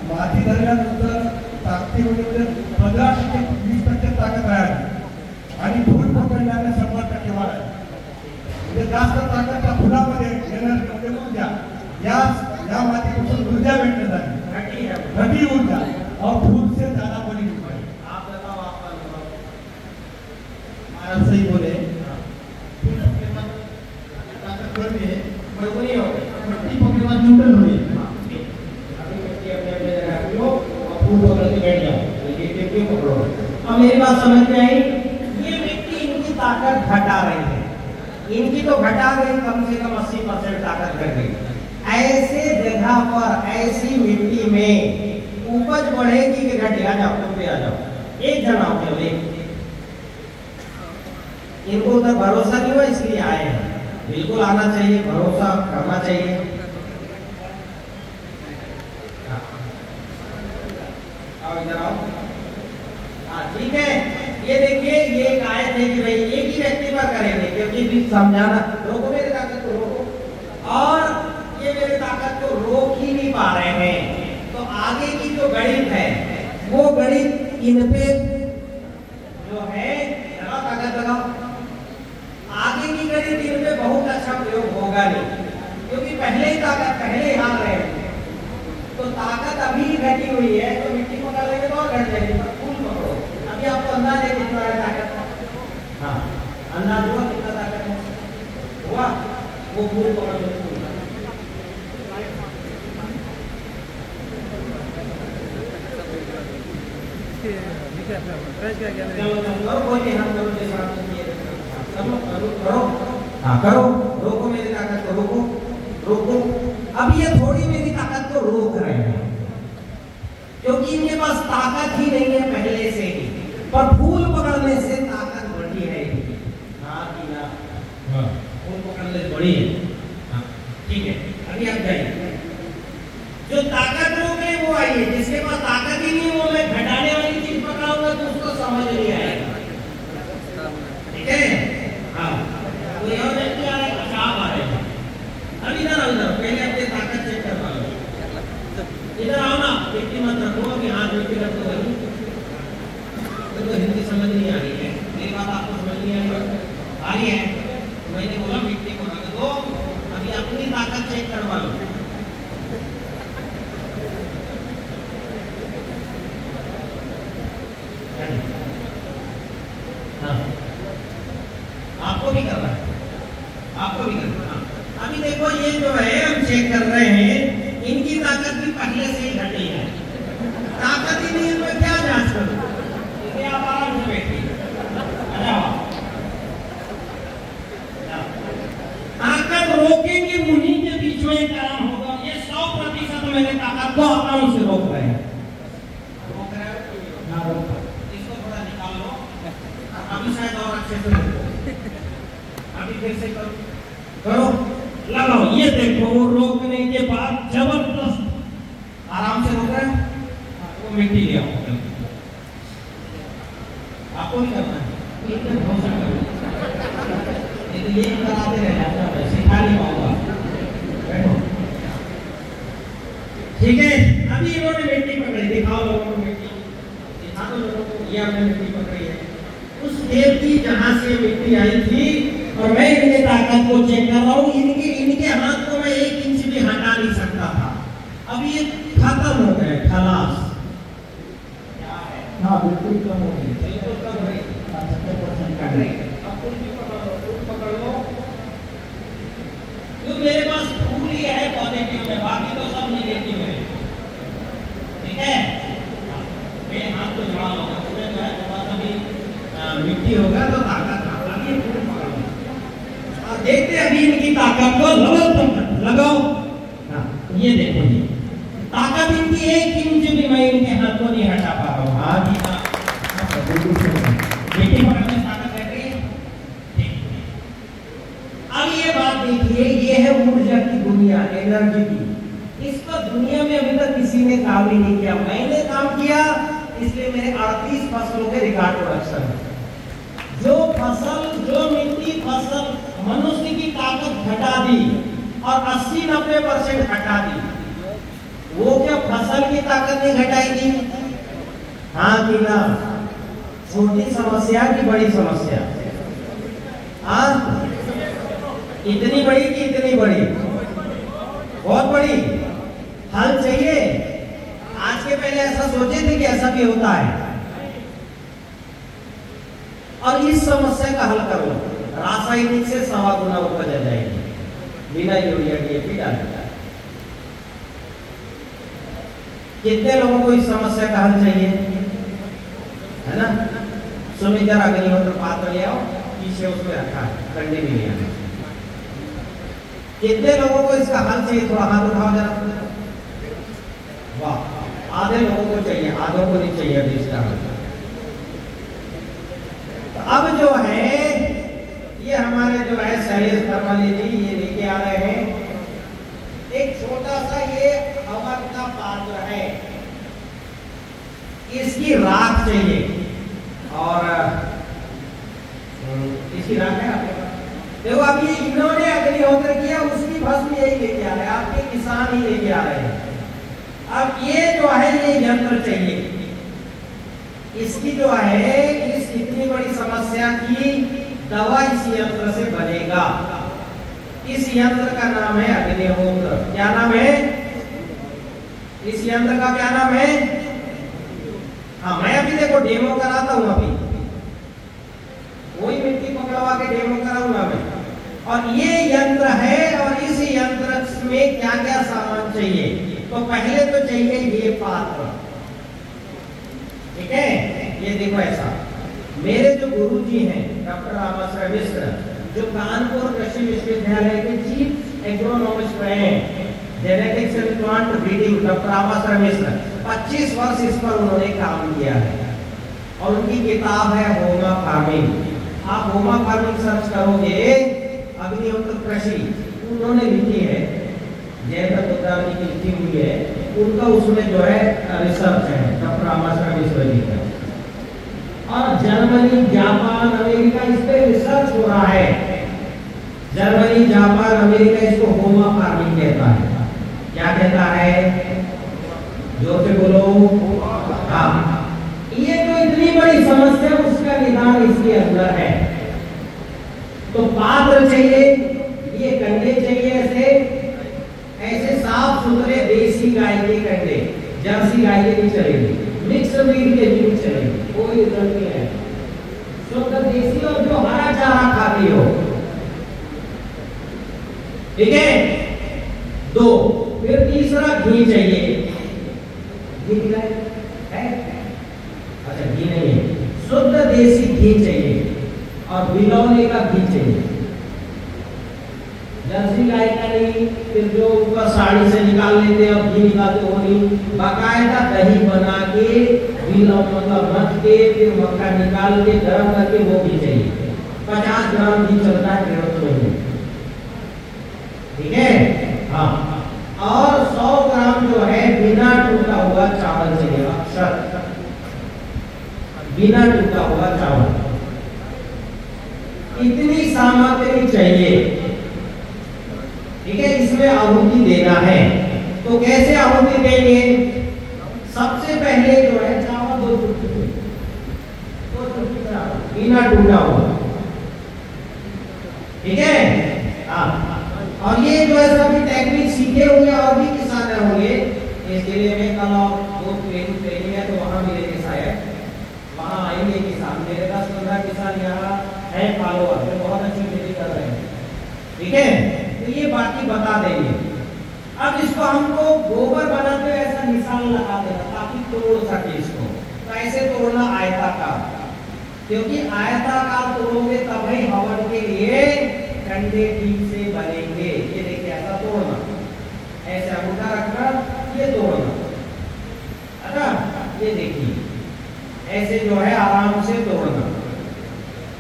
C: माती धरल्यानंतर ताकदीमध्ये 15 ते 20% ताकद राहिली आणि फूल पकडल्याने 100% वाढ आहे। म्हणजे जास्त ताकद त्या फुलामध्ये एनर्जी ऊर्जा, या मातीपासून ऊर्जा भेटत आहे, घटी ऊर्जा और फूल से ज्यादा बड़ी ऊर्जा।
B: आप बताओ, आपका अनुभव।
C: महाराज सही बोले, फूल पकड़ने में ताकत बढ़ी है,
B: मजबूरी हो गई,
C: मिट्टी पकड़ने में न्यूट्रल हुई।
B: अब मेरी बात समझ में आई, ये मिट्टी इनकी ताकत घटा रही है, इनकी तो घटा गई, कम से कम 80% ताकत घट गई। ऐसे जगह पर, ऐसी मिट्टी में उपज बढ़ेगी कि घटे? आ जाओ, तुम भी आ जाओ, एक जन आओ, केवल एक। इनको तो भरोसा नहीं हुआ इसलिए आए हैं, बिल्कुल आना चाहिए, भरोसा करना चाहिए। आओ इधर आओ, ठीक है। ये देखिए, ये एक आयत है कि भाई एक ही व्यक्ति पर करेंगे, क्योंकि भी समझाना, रोको मेरी ताकत को, रोको, और ये मेरी ताकत को रोक ही नहीं पा रहे हैं। तो आगे की जो गणित है, वो गणित इन पे जो है, लगाओ ताकत लगाओ, आगे की गणित इन पे बहुत अच्छा प्रयोग होगा नहीं, क्योंकि पहले ही ताकत, पहले ही हार रहे हैं। तो ताकत अभी घटी हुई है, तो मिट्टी पकड़ लेंगे तो और घट जाएगी, पर फूल पकड़ो। अभी आपको अंदाज है कितना है ताकत? हाँ, अंदाज हुआ कितना ताकत है? हुआ, वो फूल पकड़ लो, फूल। चलो करो, कोई नहीं, हम करो जैसा आपने किया, करो, हाँ करो, रोको मेरी ताकत को, रोको, रोको। अब ये थोड़ी मेरी ताकत को रोक रहे हैं, क्योंकि इनके पास ताकत ही नहीं है पहले से ही, पर फूल पकड़ने से ताकत बढ़ी है। हाँ कि ना? हाँ, फूल पकड़ने से बढ़ी है। हाँ, ठीक है। अभी आप जाइए, जो ताकत रोक रहे वो आइए, जिसके पास ताकत ही नहीं वो मैं घटाने वाली चीज पकड़ाऊंगा तो उसको समझ नहीं आएगा, ठीक है। हाँ, तो यह व्यक्ति आ रहे हैं, अच्छा आप आ रहे हैं, अब इधर आओ, इधर पहले अपनी ताकत चेक करवा लो, इधर आओ ना, मिट्टी मत रखो, अभी हाथ मिट्टी रख दो। तो हिंदी समझ नहीं आ रही है, मेरी बात आपको समझ नहीं आ रही है, तो मैंने बोला मिट्टी को रख दो, अभी अपनी ताकत चेक करवा लो। हाँ, भी करना है, आपको भी करना है। अभी देखो ये जो है हम चेक कर रहे हैं, इनकी ताकत भी पहले से ही घटी है, ताकत ही नहीं है, मैं क्या जांच करूं? इसलिए आप आराम से बैठिए। ताकत रोकेंगे, मुनि के बीच में काम होगा। ये 100% मेरे ताकत को आराम से रोक रहे हैं, ना रोक, इसको थोड़ा निकाल लो। अभी शायद और अच्छे से रोको, अभी फिर से करो, लगाओ। ये देखो वो रोकने के बाद जबरदस्त आराम से रोक रहा है। वो मिट्टी ले आओ, आपको भी करना है, एकदम भरोसा करो। ये कराते रहना, सिखा नहीं पाऊंगा, बैठो। ठीक है, अभी इन्होंने मिट्टी पकड़ी, दिखाओ लोगों को मिट्टी, दिखा दो लोगों को। ये हमने मिट्टी पकड़ी है उस देव की जहां से मिट्टी आई थी, और मैं इनके ताकत को चेक कर रहा हूँ। इनके हाथ को मैं 1 इंच भी हटा नहीं सकता था, अब ये खत्म हो गए, खलास। क्या है? हाँ बिल्कुल कम हो गई, बिल्कुल कम हो गई, 70% कट रही। अब फूल भी पकड़ लो। तो मेरे पास फूल ही है पॉजिटिव में, बाकी तो सब नेगेटिव है। ठीक है, मेरे हाथ को जुड़ा होगा, पूरे जो है थोड़ा सा भी मिट्टी होगा तो ताकत अभी फूल पकड़ लो। और देखते अभी इनकी ताकत को लगाओ। हाँ ये देखो, ये ताकत इनकी 1 इंच भी मैं इनके हाथ को नहीं हटा पा रहा हूँ। हाँ जी, हाँ मिट्टी पकड़ने ताकत रह गई है। अब ये बात देखिए, ये है ऊर्जा की दुनिया, एनर्जी की। इसको दुनिया में अभी तक किसी ने काम ही नहीं किया, मैंने काम किया, इसलिए मेरे 38 फसलों के रिकॉर्ड प्रोडक्शन है। जो फसल, जो मिट्टी फसल मनुष्य की ताकत घटा दी और 80-90% घटा दी, वो क्या फसल की ताकत नहीं घटाएगी? हाँ कि ना? छोटी समस्या की बड़ी समस्या, हाँ इतनी बड़ी कि इतनी बड़ी, बहुत बड़ी हल चाहिए। आज के पहले ऐसा सोचे थे कि ऐसा भी होता है, और इस समस्या का हल करो, रासायनिक से 1.25 गुना उपज आ जाएगी, बिना यूरिया डीएपी डालने का। कितने लोगों को इस समस्या का हल चाहिए, है ना? सुमित जरा अग्निहोत्र पात्र ले आओ, पीछे उसमें रखा है, कंडे भी ले आना। कितने लोगों को इसका हल चाहिए? थोड़ा हाथ उठाओ जरा। वाह, आधे लोगों को चाहिए, आधों को नहीं चाहिए अभी इसका हल। तो अब जो है ये हमारे जो है शैलेश धर्माली जी ये लेके आ रहे हैं एक छोटा सा ये हवन का पात्र है, इसकी राख चाहिए, और इसकी राख है आपके पास। देखो अब ये इन्होंने अग्निहोत्र किया, उसकी भस्म यही लेके आ रहे हैं, आपके किसान ही लेके आ रहे हैं। अब ये जो है ये यंत्र चाहिए, इसकी जो है इस इतनी बड़ी समस्या की दवा इस यंत्र से बनेगा। इस यंत्र का नाम है अग्निहोत्र। क्या नाम है इस यंत्र का? क्या नाम है? हाँ मैं अभी देखो डेमो कराता हूँ, अभी वही मिट्टी पकड़वा के डेमो कराऊंगा मैं। और ये यंत्र है, और इस यंत्र में क्या क्या सामान चाहिए? तो पहले तो चाहिए ये पात्र, ठीक है? ये देखो ऐसा, मेरे जो गुरुजी हैं डॉक्टर रामाश्रय मिश्र, जो कानपुर कृषि विश्वविद्यालय के चीफ एग्रोनॉमिस्ट रहे हैं, genetics and plant breeding, doctor Ramashray Mishra 25 वर्ष इस पर उन्होंने काम किया है, और उनकी किताब है होमा फार्मिंग। आप होमा फार्मिंग सर्च करोगे, अग्निहोत्र कृषि उन्होंने लिखी है, जयप्रकाश उद्यानी की लिखी हुई है, उनका उसमें जो है रिसर्च है डॉक्टर रामाश्रय मिश्र जी का। और जर्मनी, जापान, अमेरिका इस पे रिसर्च हो रहा है। जर्मनी, जापान, अमेरिका इसको होमा फार्मिंग कहता है। क्या कहता है? जोर से बोलो। हाँ, ये तो इतनी बड़ी समस्या, उसका निदान इसके अंदर है। तो पात्र चाहिए, ये कंडे चाहिए, ऐसे साफ सुथरे देसी गाय के कंडे, जर्सी गाय के नहीं चलेगी, मिक्स ब्रीड के भी नहीं चलेगी, कोई जरूरत नहीं है। शुद्ध देसी और जो हरा चारा खाती हो ठीक है, 2। फिर तीसरा घी चाहिए। घी है? अच्छा घी नहीं है, शुद्ध देसी घी चाहिए और बिलौने का घी चाहिए। जर्सी गाय का नहीं, फिर जो ऊपर साड़ी से निकाल लेते हैं और घी निकालते वो नहीं, बाकायदा दही बना के मतलब मथ के फिर मक्खा निकाल के गर्म करके वो घी चाहिए। 50 ग्राम घी चलता है 150 में, ठीक है। हाँ, और 100 ग्राम जो है बिना टूटा हुआ चावल चाहिए, अक्षर बिना टूटा हुआ चावल। इतनी सामग्री चाहिए, ठीक है। इसमें आहुति देना है, तो कैसे आहुति देंगे? सबसे पहले जो है चावल 2 चुटकी बिना टूटा हुआ, ठीक है। हाँ, और ये जो है सभी टेक्निक सीखे हुए और भी किसान होंगे, इसके लिए मैं कल और 2 ट्रेनिंग है तो वहां भी लेके शायद वहां आएंगे किसान। मेरे 10-15 किसान यहाँ है फॉलोअर जो बहुत अच्छी खेती कर रहे हैं, ठीक है। तो ये बाकी बता देंगे। अब इसको हमको गोबर बनाते हुए ऐसा निशान लगा देना ताकि तोड़ सके इसको। तो ऐसे तोड़ना आयताकार, क्योंकि आयताकार तोड़ोगे तभी हवन के लिए कंडे ठीक से बनेंगे। ये देखिए ऐसा तोड़ना, ऐसे अंगूठा रखना, ये तोड़ना, अच्छा ये देखिए ऐसे जो है आराम से तोड़ना।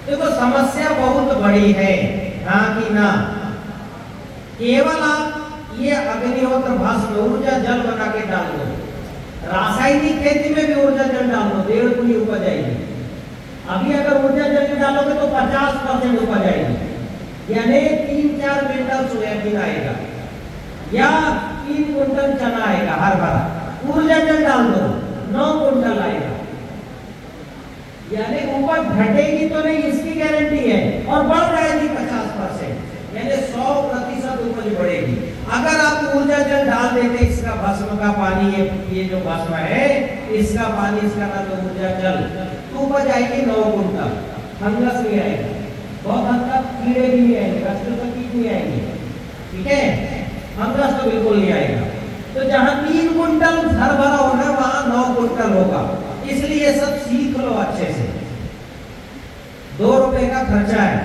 B: देखो समस्या बहुत बड़ी है, हाँ कि ना। केवल आप ये अग्निहोत्र भस्म ऊर्जा जल बना के डाल दो, रासायनिक खेती में भी ऊर्जा जल डाल दो, 1.5 गुनी उपज आएगी। अभी अगर ऊर्जा जल में डालोगे तो 50% उपज आएगी, यानी 3-4 क्विंटल सोयाबीन आएगा या 3 क्विंटल चना आएगा हर बार। ऊर्जा जल डाल दो 9 क्विंटल आएगा, यानी उपज घटेगी तो नहीं इसकी गारंटी है, और बढ़ जाएगी 50%, यानी 100% उपज बढ़ेगी। अगर आप ऊर्जा जल डाल देते इसका भस्म का पानी, ये जो भस्म है इसका पानी, इसका नाम तो ऊर्जा जल, तो उपज आएगी 9 क्विंटल। फंगस नहीं आएगा, बहुत हद तक कीड़े भी नहीं आएंगे, कीट नहीं आएंगे, ठीक है। फंगस तो बिल्कुल नहीं आएगा। तो जहां 3 क्विंटल घर भरा होगा वहां 9 क्विंटल होगा। इसलिए सब सीख लो अच्छे से। 2 रुपए का खर्चा है,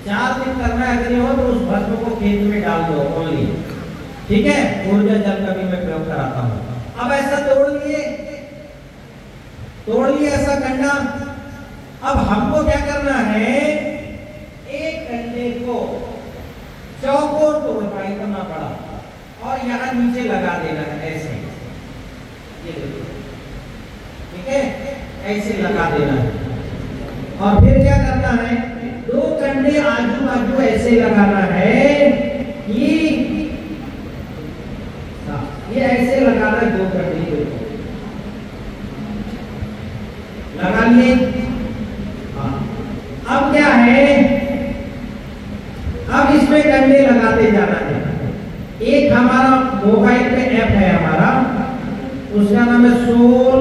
B: 4 दिन करना है, अगर हो तो उस भस्म को खेत में डाल दो ओनली, ठीक है। ऊर्जा जल का भी मैं प्रयोग कराता हूं। अब ऐसा तोड़ लिए ऐसा कंडा। अब हमको क्या करना है, एक कंडे को चौकोर तोड़पाई करना पड़ा और यहाँ नीचे लगा देना है ऐसे, ये देखो, ठीक है, ऐसे लगा देना है। और फिर क्या करना है, 2 कंडे आजू बाजू ऐसे लगाना है कि ये ऐसे लगाना है, 2 कंडे लगा लिए। अब क्या है, अब इसमें कंडे लगाते जाना है। एक हमारा मोबाइल पे ऐप है हमारा, उसका नाम है Soul,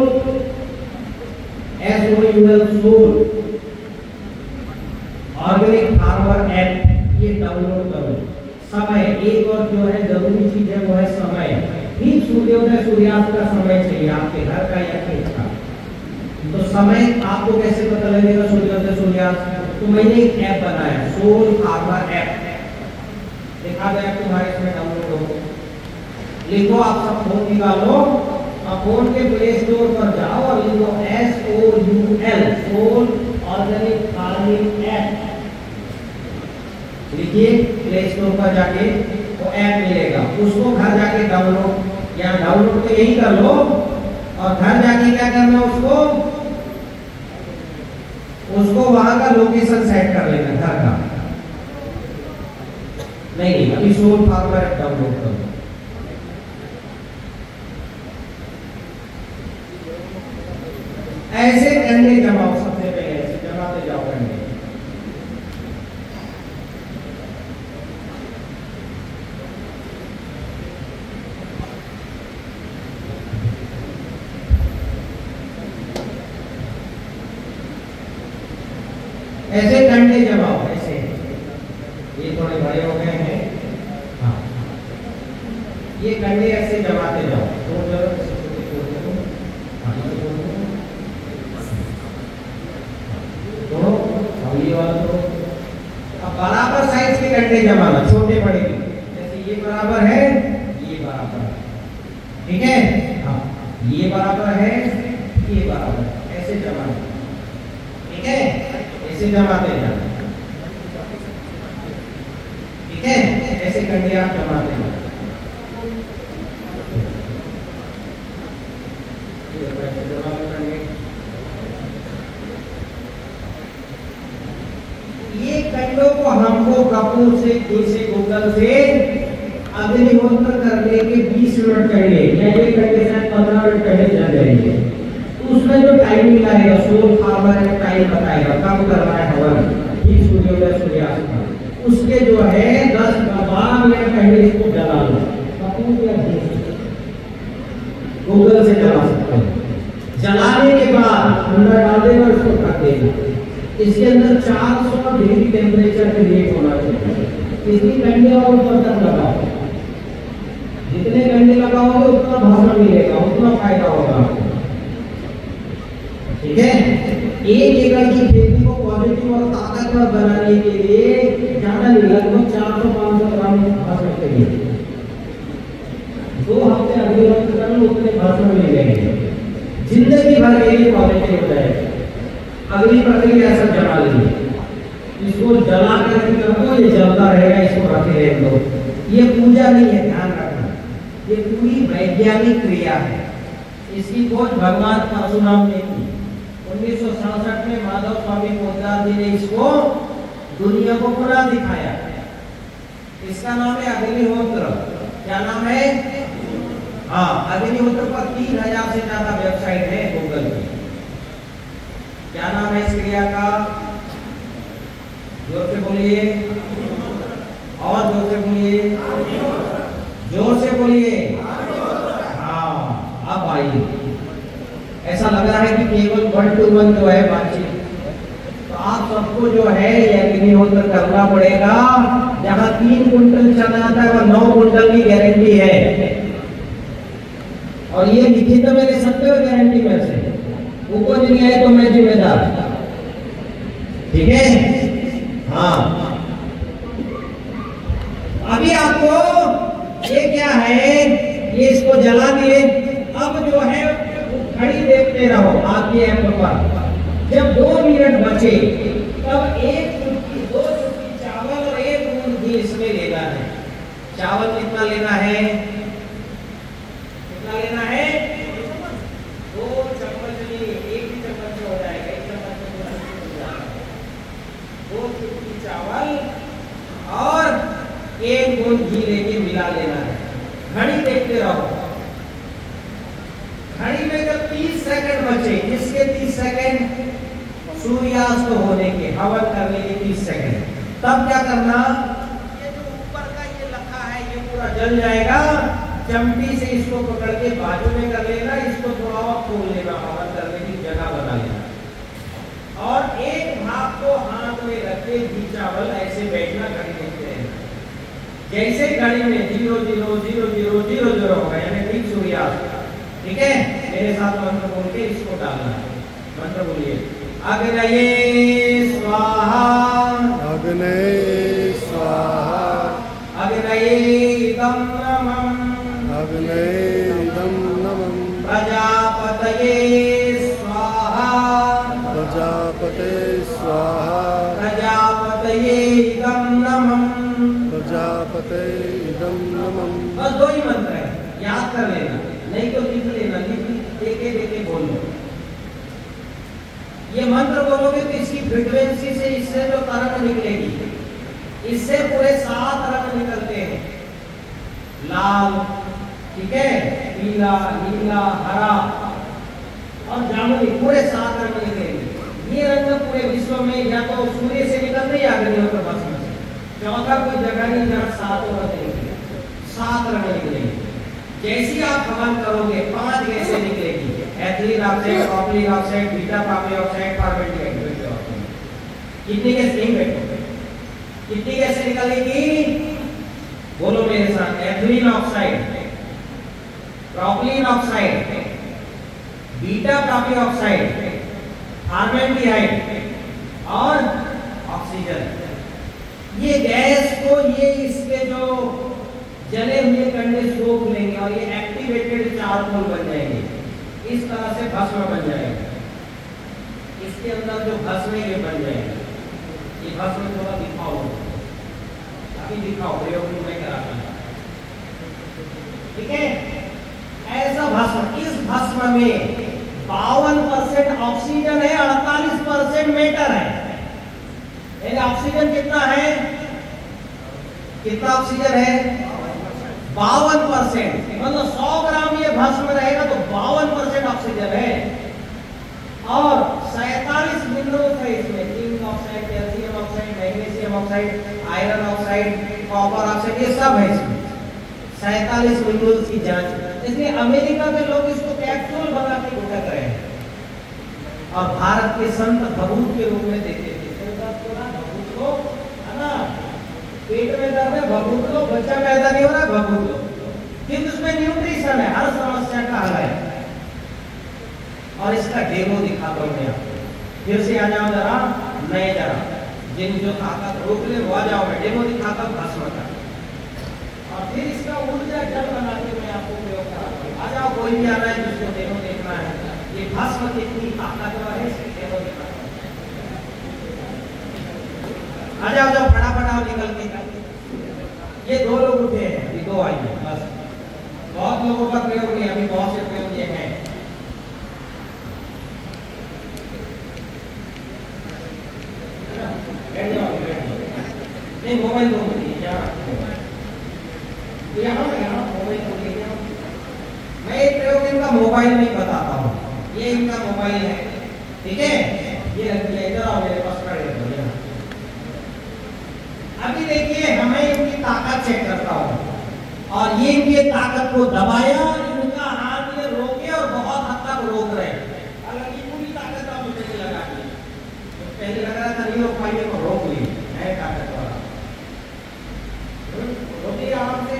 B: SOUL, Soul organic farmer app. ये डाउनलोड करो। समय, एक और जो है जरूरी चीज है वो है समय। ठीक सूर्योदय सूर्यास्त का समय चाहिए आपके घर का या खेत का। तो समय आपको कैसे पता लगेगा सूर्योदय सूर्यास्त? तो मैंने एक ऐप बनाया, सोल फार्मर ऐप, देखा गया तुम्हारे इसमें डाउनलोड हो। लिखो, आप सब फोन निकालो और फोन के प्ले स्टोर पर जाओ और लिखो SOUL, Soul organic farming app. लिखिए, प्ले स्टोर पर जाके वो ऐप मिलेगा, उसको घर जाके डाउनलोड, या डाउनलोड तो यही कर लो और घर जाके क्या करना, उसको वहां का लोकेशन सेट कर लेना घर का। नहीं, अभी सोल फार्मर ऐप डाउनलोड करो। ऐसे कंडे जमाओ, सबसे पहले ऐसे जमाते जाओ कंडे। ऐसे कंडे जमाओ, ऐसे। ये थोड़े बड़े हो गए हैं, ये कंडे ऐसे जमाते जाओ। अब बराबर साइज के कंडे जमाना, छोटे बड़े के, जैसे ये बराबर है, ये बराबर है, ठीक है। हाँ, ये बराबर है, ये बराबर है, ऐसे जमाना, ठीक है, ऐसे जमाते जाना, ठीक है, ऐसे कंडे आप जमाते जाना। ये कंडों को हमको कपूर से, जैसे गूगल से अग्निहोत्र करने के 20 मिनट पहले या ये कंडे से 15 मिनट पहले चल जाएंगे, तो उसमें जो टाइम मिला है सोल फार्मर ने टाइम बताएगा कब करना है हवन, ठीक सूर्योदय सूर्यास्त, उसके जो है 10-12 मिनट पहले इसको जला लो। कपूर या गूगल से जला सकते हैं। जलाने के बाद अंदर डाल देगा, उसको ढक देगा। इसके अंदर 400 डिग्री टेम्परेचर पे हीट होना चाहिए। इसकी कंडे और ऊपर तक लगाओ, जितने कंडे लगाओगे उतना भाषण मिलेगा, उतना फायदा होगा, ठीक है। 1 एकड़ की खेती को पॉजिटिव और ताकतवर बनाने के लिए ज्यादा नहीं, लगभग 400-500 ग्राम भाषण चाहिए। 2 हफ्ते अग्निहोत्र करना, उतने भाषण मिलेंगे, जिंदगी भर के लिए पॉजिटिव हो जाएगा। अगली प्रक्रिया सब जला लीजिए, इसको जला कर रखो, ये जलता रहेगा, इसको रखे रहने दो। ये पूजा नहीं है, ध्यान रखना, ये पूरी वैज्ञानिक क्रिया है। इसकी खोज भगवान परशुराम ने की। 1967 में माधव स्वामी पोद्दार जी ने इसको दुनिया को पुनः दिखाया। इसका नाम है अग्निहोत्र। क्या नाम है? हाँ, अग्निहोत्र पर 3000 से ज्यादा वेबसाइट है गूगल पे। क्या नाम है इस क्रिया का? जोर से बोलिए, और जोर से बोलिए, जोर से बोलिए। हाँ, अब आइए। ऐसा लग रहा है कि केवल 1 to 1 जो है बातचीत, तो आप सबको जो है ये अग्निहोत्र करना पड़ेगा। जहाँ 3 कुंटल चना आता है वह 9 कुंटल की गारंटी है, और ये लिखित में ले सकते हो गारंटी में से। उपज नहीं आए तो मैं जिम्मेदार, ठीक है। हाँ, अभी आपको ये क्या है, ये इसको जला दिए। अब जो है घड़ी देखते रहो आपके ऐप पर। जब 2 मिनट बचे तब 1 चुटकी 2 चुटकी चावल और 1 बूंद घी इसमें लेना है। चावल कितना लेना है? कितना लेना है? 2 चम्मच लिए, 1 ही चम्मच से हो जाएगा, 1 चम्मच से पूरा हो जाएगा। 2 चुटकी चावल और 1 बूंद घी लेके मिला लेना है। घड़ी देखते रहो। घड़ी में जब 30 सेकंड बचे, किसके 30 सेकंड? सूर्यास्त होने के, हवन करने के 30 सेकंड। तब क्या करना? ये जो ऊपर का ये लखा है ये पूरा जल जाएगा। चमटी से इसको पकड़ के बाजू में कर लेना, इसको थोड़ा और खोल लेना, हवन करने की जगह बना लेना, और एक भाग को हाथ में रखे घी चावल ऐसे बैठना, घड़ी देखते रहना। जैसे घड़ी में 000000 होगा, यानी ठीक सूर्यास्त, ठीक है। मेरे साथ मंत्र बोल के इसको डालना है। मंत्र बोलिए, अग्नये स्वाहा,
C: अग्नये स्वाहा,
B: अग्नये इदं नमः,
C: अग्नये इदं नमः,
B: प्रजापतये स्वाहा,
C: प्रजापते स्वाहा,
B: प्रजापतये इदं नमः,
C: प्रजापते इदं नमः।
B: बस 2 ही मंत्र है, याद कर लेना, नहीं तो लिख लेना, देखे देखे बोलो। ये मंत्र बोलोगे तो इसकी फ्रीक्वेंसी से इससे जो तरंग निकलेगी, इससे पूरे 7 रंग निकलते हैं। लाल, ठीक है, पीला, नीला, हरा और जामुनी, पूरे 7 रंग निकलेंगे। ये रंग पूरे विश्व में या तो सूर्य से निकलते या अग्निहोत्र भस्म से। चौथा कोई जगह नहीं जहाँ 7 रंग निकलेंगे, 7 रंग निकलेंगे। जैसी आप हवन करोगे 5 गैसें निकलेगी, ethylene oxide, propylene oxide, beta propylene oxide, carbon dioxide. कितनी गैस नहीं बैठोगे? कितनी गैसें निकलेगी? बोलो मेरे साथ, ethylene oxide, propylene oxide, beta propylene oxide, formaldehyde और ऑक्सीजन। ये गैस को ये इसके जो जले हुए कंडे सोख लेंगे और ये एक्टिवेटेड चारकोल बन जाएंगे, इस तरह से भस्म बन जाएगा। इसके अंदर जो भस्म है ये बन जाएगा। ये भस्म थोड़ा दिखाओ, अभी दिखाओ, प्रयोग में कराता है, ठीक है। ऐसा भस्म, इस भस्म में 52% ऑक्सीजन है, 48% मेटर है। ऑक्सीजन कितना है, कितना ऑक्सीजन है, 52%। मतलब 100 ग्राम ये भस्म रहेगा तो 52% ऑक्सीजन है और 47 मिनरल्स है इसमें, zinc oxide, calcium oxide, magnesium oxide, iron oxide, copper oxide, ये सब है इसमें। 47 मिनरल्स की जांच, इसलिए अमेरिका के लोग इसको कैप्सूल बना के घुटक रहे हैं और भारत के संत भभूत के रूप में देते थे। भभूत को, है ना, पेट में दर्द है, भभूत लो, बच्चा पैदा नहीं हो रहा है, भभूत लो, किंतु उसमें न्यूट्रिशन है, हर समस्या का हल है। और इसका डेमो दिखाता हूं मैं आपको, फिर से आ जाओ जरा, नए जरा, जिन जो ताकत रोक ले वो आ जाओ, मैं डेमो दिखाता हूं भस्म का, और फिर इसका ऊर्जा जल बना के मैं आपको प्रयोग कराता हूं। आ जाओ, कोई भी आ रहा है जिसको डेमो देखना है, ये भस्म कितनी ताकतवर है इसकी डेमो दिखाता हूं। आ जाओ, जब फटाफट आओ निकल के। ये 2 लोग उठे हैं, ये 2 आइए बस, बहुत लोगों का प्रयोग नहीं, अभी बहुत से प्रयोग ये हैं। नहीं, मोबाइल दो मुझे, यहाँ मोबाइल दो मुझे। मैं एक प्रयोग इनका मोबाइल नहीं बताता हूँ, ये इनका मोबाइल है, ठीक है। ये रखिए इधर आओ, मेरे पास खड़े हो। अभी देखिए, हमें इनकी ताकत चेक करता हूँ और ये इनकी ताकत को दबाया, इनका हाथ ये रोके और बहुत हद तक रोक रहे हैं। हालांकि पूरी ताकत आप मुझे नहीं लगा दी, पहले लग रहा था नहीं रोक पाएंगे तो रोक ली है ताकत वाला, रोकी आराम से,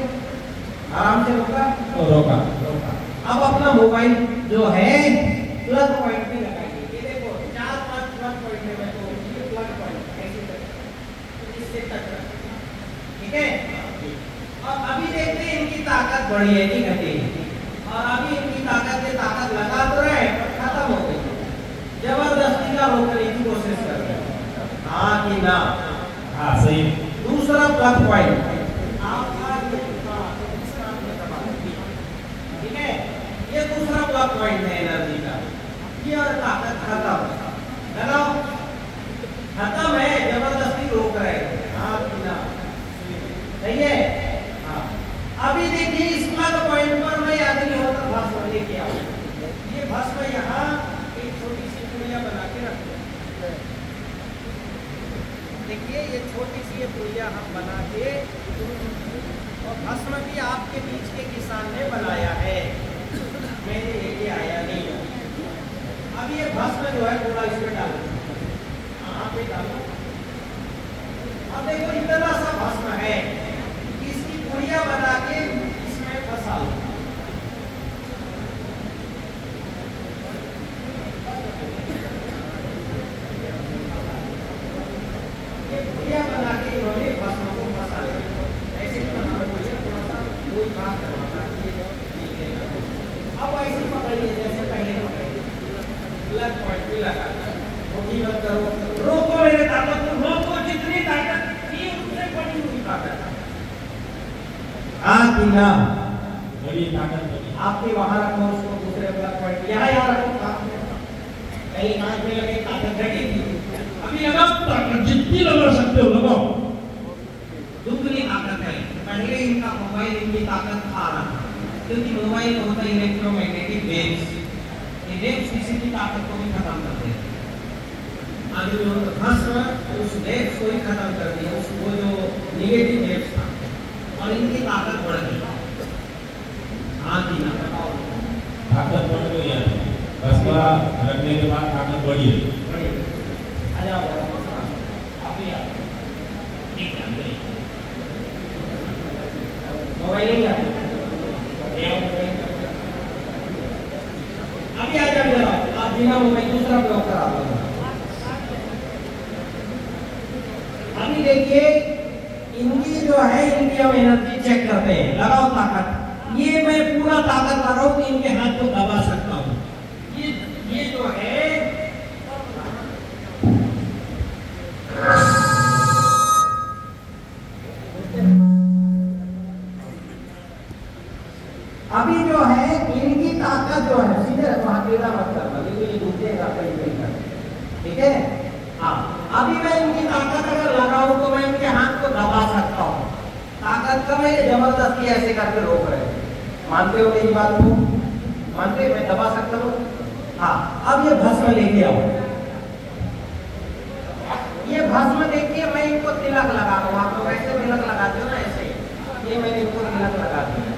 B: आराम से रोका तो रोका। अब अपना मोबाइल जो है प्लग पॉइंट में लगाइए। ये देखो 4-5 प्लग पॉइंट है, तो ये प्लग पॉइंट ऐसे इससे टच, ठीक है। और अभी देखते हैं इनकी ताकत बढ़ी है कि घटी है, और अभी इनकी ताकत लगा तो रहे पर खत्म हो गई, जबरदस्ती का रोकने की कोशिश कर रहे हैं, हाँ कि ना, हाँ सही। दूसरा प्लग पॉइंट आपका, ठीक है, ये दूसरा प्लग पॉइंट है एनर्जी का, ये और ताकत खत्म, लगाओ, खत्म है, जबरदस्ती रोक रहे हैं, हाँ कि ना, सही है। हाँ, अभी देखिए इस प्लग पॉइंट पर मैं अग्निहोत्र भस्म लेके आऊं, ये भस्म यहाँ एक छोटी सी पुड़िया बना के रख दो। देखिए ये छोटी सी ये पुड़िया हम बना के, और भस्म भी आपके बीच के किसान ने बनाया है, मैंने लेके आया नहीं। अब ये भस्म जो है थोड़ा इसमें डालो, यहाँ पे डालो। अब देखो इतना सा भस्म है, इसकी पुड़िया बना के इसमें फंसा लो। ये पुड़िया बना के इन्होंने भस्म को फंसा लिया, ऐसे बना पुड़िया, थोड़ा सा कोई बात करवाता है। अब ऐसे पकड़िए जैसे पहले पकड़िए, प्लग पॉइंट भी लगा, रोटी मत करो, रोको मेरे ताकत को, रोको जितनी ताकत थी उससे बड़ी हुई ताकत, हाँ कि ना, बड़ी ताकत बड़ी। आपके वहां रखो उसको, दूसरे प्लग पॉइंट यहाँ रखो, पहले हाथ में लगे ताकत घटी थी, अभी लगाओ ताकत जितनी लगा सकते हो लगाओ, दुगनी ताकत है। पहले इनका मोबाइल इनकी ताकत खा रहा है, क्योंकि मोबाइल होता है इलेक्ट्रोमैग्नेटिक वेव्स, ये वेव्स किसी की ताकत को भी खत्म करते हैं। आगे जो भस्म उस वेव्स को ही खत्म कर दिया, उसको जो निगेटिव वेव्स था, और इनकी ताकत बढ़ गई, हाँ कि ना,
D: ताकत बढ़ गई है, भस्म रखने के बाद ताकत बढ़ी है।
B: आ जाओ आप ही आओ, ठीक है, मोबाइल नहीं आता, अभी आ जाओ जरा, आप बिना मैं दूसरा प्रयोग कराता हूँ। अभी देखिए इनकी जो है, इनकी हम एनर्जी चेक करते हैं। लगाओ ताकत। ये मैं पूरा ताकत लगा रहा हूँ कि इनके हाथ को दबा सकता हूँ। ये जो है अभी जो है इनकी ताकत जो है, सीधे अकेला मत करना, ये दूसरेगा कहीं, ठीक है। हाँ, अभी मैं इनकी ताकत अगर लगाऊं तो मैं इनके हाथ को दबा सकता हूँ। ताकत कम है, जबरदस्ती ऐसे करके रोक रहे हैं। मानते हो मेरी बात को? मानते? मैं दबा सकता हूँ। हाँ, अब ये भस्म लेके आओ। ये भस्म देखिए, मैं इनको तिलक लगा दूँ। आप लोग ऐसे तिलक लगाते हो ना, ऐसे ये मैंने इनको तिलक लगा दिया,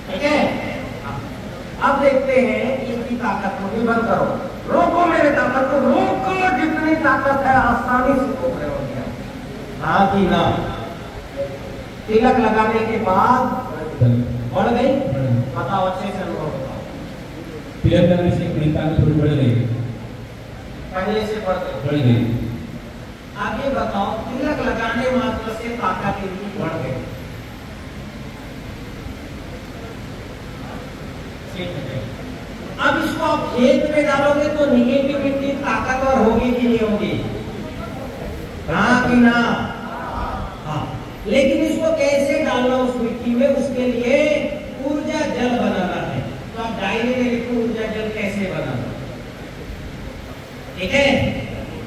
B: ठीक है। अब देखते हैं इनकी ताकत को भी। बंद करो, रोको मेरे ताकत को, रोको। जितनी ताकत है आसानी से रोक रहे हो गया, हाँ कि ना? तिलक लगाने के बाद बढ़ गई? बताओ, अच्छे से अनुभव बताओ।
D: तिलक लगाने से अपनी ताकत थोड़ी बढ़ गई,
B: पहले से बढ़ गई। आगे बताओ, तिलक लगाने मात्र से ताकत इनकी बढ़ गई। अब इसको आप खेत में डालोगे तो निगेटिविटी ताकतवर होगी कि नहीं होगी? हाँ कि ना? हाँ। लेकिन इसको कैसे डालना उस मिट्टी में, उसके लिए ऊर्जा जल बनाना है। तो आप डायरी में लिखो ऊर्जा जल कैसे बनाना, ठीक है।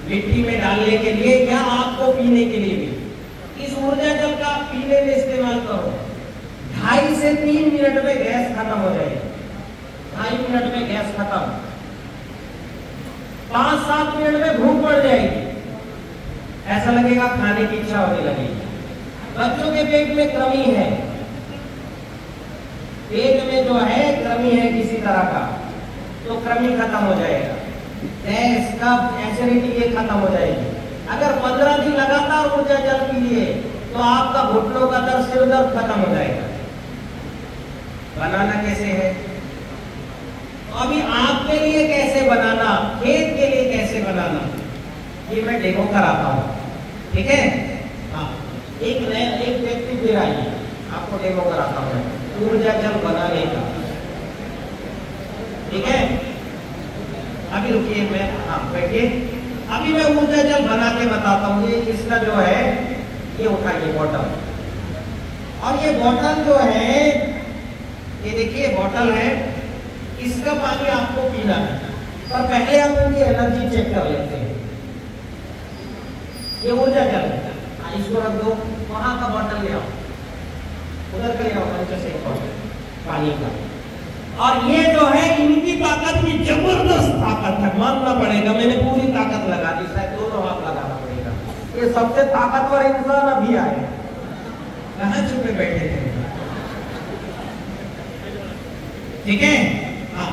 B: मिट्टी में डालने के लिए या आपको पीने के लिए भी इस ऊर्जा जल का पीने में इस्तेमाल करो। 2.5 से 3 मिनट में गैस खत्म हो जाएगी। 2.5 मिनट में गैस खत्म, 5-7 मिनट में भूख बढ़ जाएगी। ऐसा लगेगा खाने की इच्छा होने लगेगी। बच्चों के पेट में कृमि है, पेट में जो है कृमि है किसी तरह का, तो कृमि खत्म हो जाएगा। गैस कफ एसिडिटी ये खत्म हो जाएगी। अगर 15 दिन लगातार ऊर्जा जल पीजिए तो आपका घुटनों का दर्द, सिर दर्द खत्म हो जाएगा। बनाना कैसे है? अभी आपके लिए कैसे बनाना, खेत के लिए कैसे बनाना, ये मैं डेमो कराता हूँ, ठीक है। हाँ, एक व्यक्ति फिर आइए, आपको डेमो कराता हूँ ऊर्जा जल बनाने का, ठीक है। अभी रुकिए, मैं हाँ बैठिए। अभी मैं ऊर्जा जल बना के बताता हूँ। ये इसका जो है, ये उठाइए बॉटल, और ये बॉटल जो है, ये देखिए बॉटल है, इसका पानी आपको पीना है। पर पहले हम इनकी एनर्जी चेक कर लेते हैं। ये ऊर्जा जल है, इसको रख दो, वहां का बॉटल ले आओ, उधर का ले आओ, से पानी का। और ये जो है इनकी ताकत की जबरदस्त ताकत है, मानना पड़ेगा। मैंने पूरी ताकत लगा दी, शायद 2 हाथ लगाना पड़ेगा। ये सबसे ताकतवर इंसान अभी आए, कहाँ छुपे बैठे थे, ठीक है। हाँ,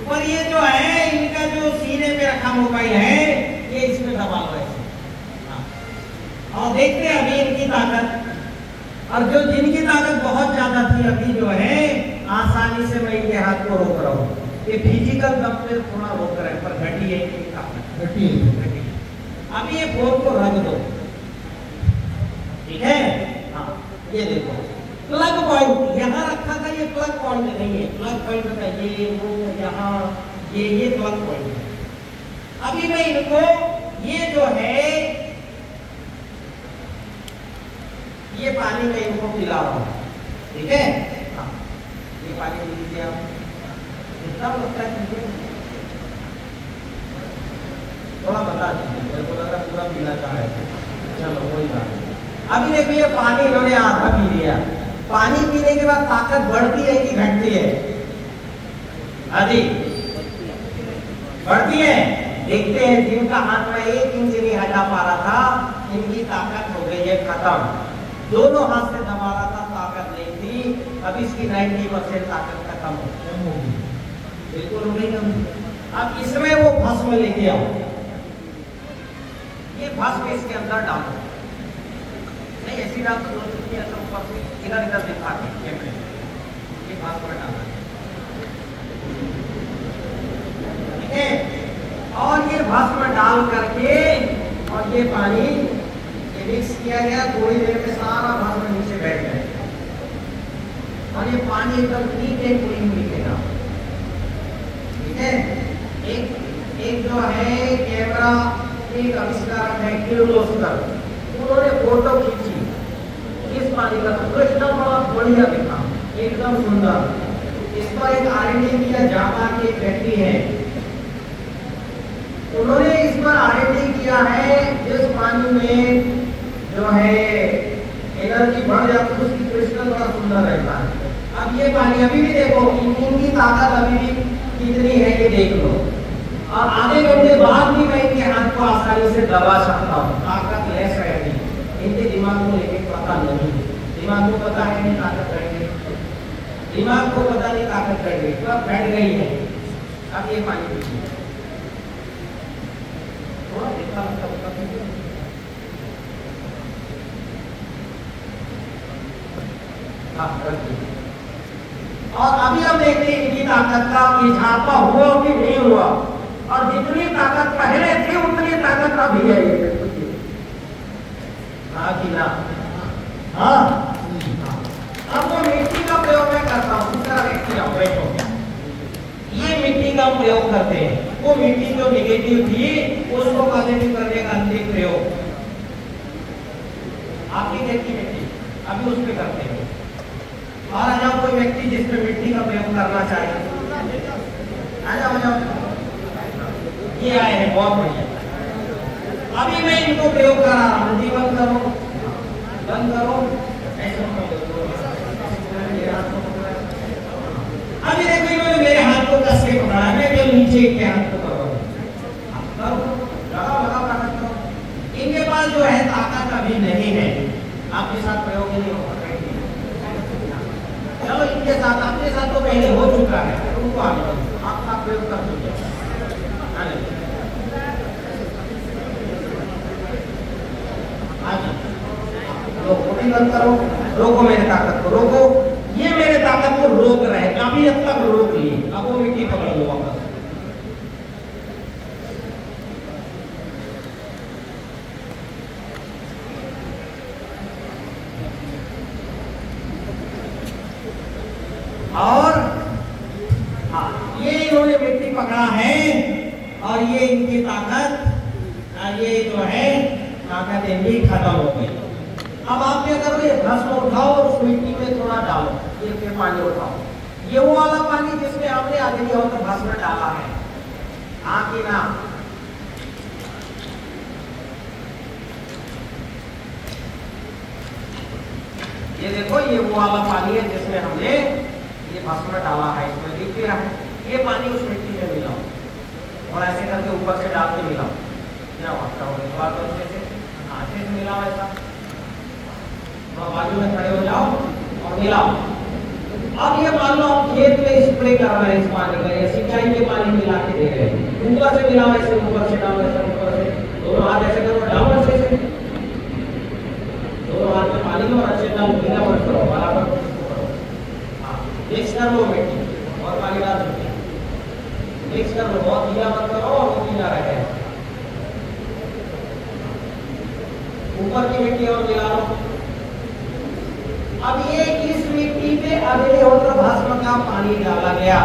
B: और ये जो है इनका जो सीने पे रखा मोबाइल है, ये इसमें दबा हुआ है। हाँ, और देखते हैं अभी इनकी ताकत। और जो जिनकी ताकत बहुत ज्यादा थी, अभी जो है आसानी से मैं इनके हाथ को रोक रहा हूँ। ये फिजिकल दम पे थोड़ा रोक रहे हैं, पर घटी है इनकी ताकत, घटी है। अभी ये फोन को रख दो, ठीक है। हाँ, ये देखो प्लग पॉइंट यहाँ रखा था, ये प्लग पॉइंट नहीं है। प्लग पॉइंट था ये, वो यहाँ, ये प्लग पॉइंट है। अभी मैं इनको ये जो है, ये पानी में इनको पिला रहा हूँ, ठीक है। हाँ, ये पानी पी लीजिए आप, कितना लगता है थोड़ा बता दीजिए, मेरे को लगा पूरा पीना चाह रहे थे। चलो कोई बात नहीं। अभी देखिए ये पानी इन्होंने आधा पी लिया। पानी पीने के बाद ताकत बढ़ती है कि घटती है? आदि बढ़ती है। देखते हैं, जिनका हाथ में 1 इंच नहीं हटा पा रहा था, इनकी ताकत हो गई है खत्म। दोनों हाथ से दबा रहा था, ताकत नहीं थी। अब इसकी 90% ताकत खत्म हो गई, बिल्कुल हो गई। अब इसमें वो भस्म लेके आओ, ये भस्म इसके अंदर डालो। नहीं ऐसी डाल तो ऐसा ऊपर से इधर दिखा के कैमरे, ये भस्म डालना है। है। और ये भस्म डाल करके और ये पानी मिक्स किया गया, थोड़ी देर में सारा भस्म नीचे बैठ जाएगा और ये पानी एकदम नीट एंड क्लीन दिखेगा। ठीक है। एक जो है कैमरा एक आविष्कारक है किर्लोस्कर, उन्होंने फोटो खींची इस पानी का, तो एकदम बड़ा बढ़िया दिखा, एकदम सुंदर। इस पर एक R&D किया, जापान के एक व्यक्ति है, उन्होंने इस पर R&D किया है। जिस पानी में जो है एनर्जी बढ़ जाती है उसकी क्रिस्टल बड़ा सुंदर रहता है। अब ये पानी अभी भी देखो, इनकी ताकत अभी भी कितनी है ये देख लो। और आधे घंटे बाद भी मैं इनके हाथ को आसानी से दबा सकता हूँ, ताकत लेस रहेगी। इनके दिमाग को लेके पता नहीं, दिमाग को पता है नहीं ताकत बढ़ गई, दिमाग को पता नहीं ताकत बढ़ गई, तो अब बैठ गई है। अब ये पानी पीजिए, थोड़ा देखा और अभी हम देखते हैं इनकी ताकत का इजाफा हुआ कि नहीं हुआ, और जितनी ताकत पहले थी उतनी ताकत अभी है। हाँ कि ना? हाँ। अब वो मिट्टी का प्रयोग मैं करता हूँ, दूसरा व्यक्ति आप बैठो, ये मिट्टी का प्रयोग करते हैं। वो मिट्टी जो निगेटिव थी उसको पॉजिटिव करने का अंतिम प्रयोग आपकी देखी मिट्टी अभी उस पर करते हैं। और आ जाओ कोई व्यक्ति जिसमें मिट्टी का प्रयोग करना चाहे, आ जाओ, आ जाओ। ये आए हैं, बहुत बढ़िया। अभी मैं इनको प्रयोग कर रहा हूँ, जी बंद करो, बंद करो। अभी देखो इन्होंने मेरे हाथ को कस के पकड़ा है, मैं नीचे के हाथ को करो, लगा करो। इनके पास जो है ताकत अभी नहीं है, आपके साथ प्रयोग नहीं हो पाएगा। चलो इनके साथ, अपने साथ तो पहले हो चुका है, उनको आप प्रयोग कर दीजिए। बंद करो, रोको मेरे ताकत को, रोको। ये मेरे ताकत को रोक रहे हैं, अभी अब तक रोक लिए, अब वो मिट्टी पकड़ लो वापस। और हाँ, ये इन्होंने मिट्टी पकड़ा है और ये इनकी ताकत, ये जो है ताकत इनकी खत्म हो गई। अब आप क्या करो, ये भस्म उठाओ और उस मिट्टी में थोड़ा डालो, ये पानी उठाओ, ये वो वाला पानी जिसमें आपने आगे होकर भस्म डाला है, हाँ कि ना? ये देखो, ये वो वाला पानी है जिसमें हमने ये भस्म डाला है, इसमें दिख रहा है। ये पानी उस मिट्टी में मिलाओ और ऐसे करके ऊपर से डाल के मिलाओ, क्या वास्ता हो गया, तो अच्छे से मिलाओ ऐसा। बाजू में खड़े हो जाओ और मिलाओ। अब ये मान लो आप खेत में स्प्रे कर रहे हैं इस पानी का, या सिंचाई के पानी मिला के दे रहे हैं, ऊपर से मिलाओ, ऐसे ऊपर से डालो, ऐसे ऊपर से, दोनों हाथ ऐसे करो, डालो ऐसे, दोनों हाथ में पानी लो और अच्छे डालो, गीला मत करो, बराबर मिक्स कर लो मिट्टी और पानी डाल दो, मिक्स कर लो, बहुत गीला मत करो और वो गीला रहे। ऊपर की मिट्टी और मिला लो। अब ये इस मिट्टी पे अग्निहोत्र भस्म का पानी डाला गया,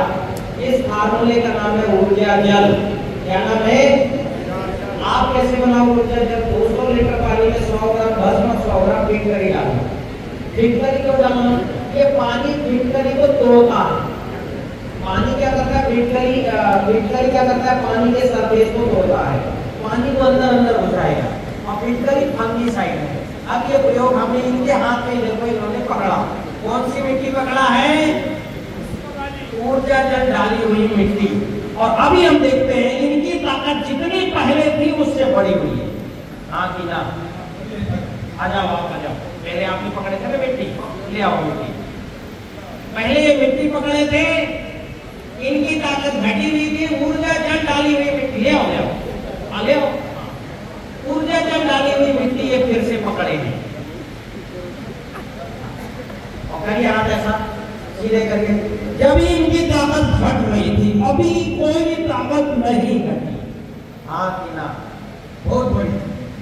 B: इस फार्मूले का नाम है ऊर्जा जल। क्या नाम है? आप कैसे बनाओ ऊर्जा जल? 200 लीटर पानी में 100 ग्राम भस्म, 100 ग्राम फिटकरी डालो। फिटकरी क्यों डालना? ये पानी फिटकरी को तोड़ता है। पानी क्या करता है? फिटकरी क्या करता है? पानी के सरफेस को तोड़ता है, पानी को अंदर अंदर घुसाएगा, और फिटकरी फंगीसाइड है। अब ये प्रयोग हमने इनके हाथ में, देखो इन्होंने पकड़ा, कौन सी मिट्टी पकड़ा है? ऊर्जा जल डाली हुई मिट्टी। और अभी हम देखते हैं इनकी ताकत जितनी पहले थी उससे बढ़ी हुई है, हाँ कि ना? आ जाओ, आप आ जाओ। पहले आप ही पकड़े थे ना मिट्टी, ले आओ मिट्टी। पहले ये मिट्टी पकड़े थे, इनकी ताकत घटी हुई थी, ऊर्जा जल डाली हुई मिट्टी, ले आओ, ले आओ, ले आओ। ऊर्जा जल डाली हुई मिट्टी ये फिर से पकड़े हैं, और करिए हाथ ऐसा, सीधे करिए। जब इनकी ताकत घट रही थी, अभी कोई ताकत नहीं घटी। हाँ कि ना? बहुत बड़ी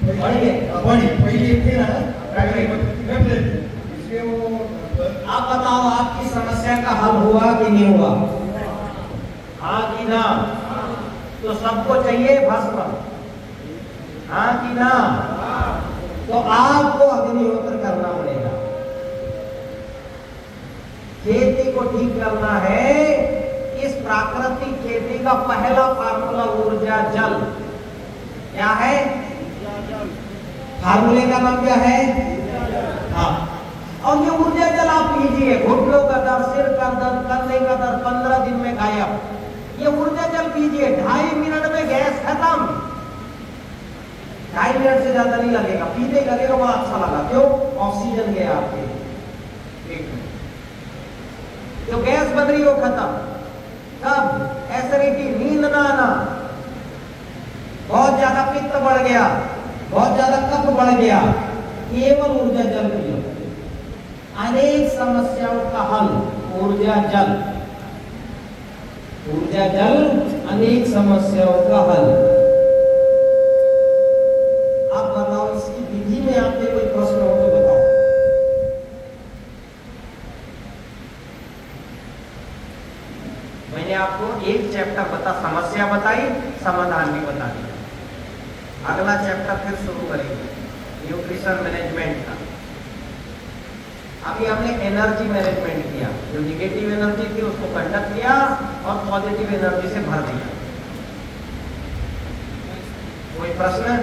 B: पहले थे ना, इसलिए वो। आप बताओ आपकी समस्या का हल हुआ कि नहीं हुआ? हाँ कि ना? तो सबको चाहिए भस्म? हाँ कि ना? तो आपको अग्निहोत्र करना पड़ेगा। खेती को ठीक करना है। इस प्राकृतिक खेती का पहला फार्मूला ऊर्जा जल। क्या है फार्मूले का नाम? क्या है? हाँ, और ये ऊर्जा जल आप पीजिए। घुटनों का दर्द, सिर का दर्द, कंधे का दर्द 15 दिन में गायब। ये ऊर्जा जल पीजिए, 2.5 मिनट में गैस खत्म। 2.5 मिनट से ज्यादा नहीं लगेगा, पीते ही लगेगा बड़ा अच्छा लगा। क्यों? ऑक्सीजन गया आपके पेट में, जो गैस बन रही हो खत्म। कब? एसिडिटी, नींद ना आना, बहुत ज्यादा पित्त बढ़ गया, बहुत ज्यादा कफ बढ़ गया, केवल ऊर्जा जल पियो। अनेक समस्याओं का हल ऊर्जा जल। ऊर्जा जल अनेक समस्याओं का हल। आप बताओ इसकी विधि में आपके कोई प्रश्न हो तो बताओ। मैंने आपको एक चैप्टर समस्या बताई, समाधान भी बता दिया। अगला चैप्टर फिर शुरू करेंगे न्यूट्रिशन मैनेजमेंट का। अभी हमने एनर्जी मैनेजमेंट किया, जो निगेटिव एनर्जी थी उसको कंडक्ट किया और पॉजिटिव एनर्जी से भर दिया। कोई प्रश्न?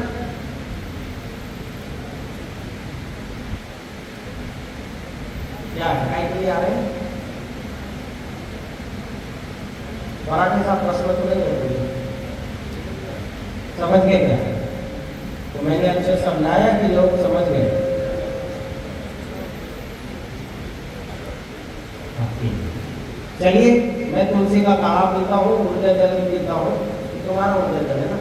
B: क्या है के लिए आ रहे हैं? मराठी सा प्रश्न तो नहीं है, समझ गए क्या? तो मैंने अच्छे समझाया कि लोग समझ गए? चलिए, मैं तुलसी का काढ़ा पीता हूँ, ऊर्जा जल भी पीता हूँ। तुम्हारा ऊर्जा जल है ना,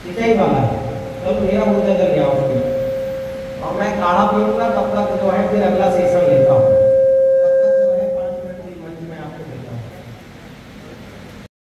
B: सिंचाई वाला है, तो मेरा ऊर्जा जल गया उसमें, और मैं काढ़ा पीऊंगा तब तक जो है फिर अगला सेशन लेता हूँ।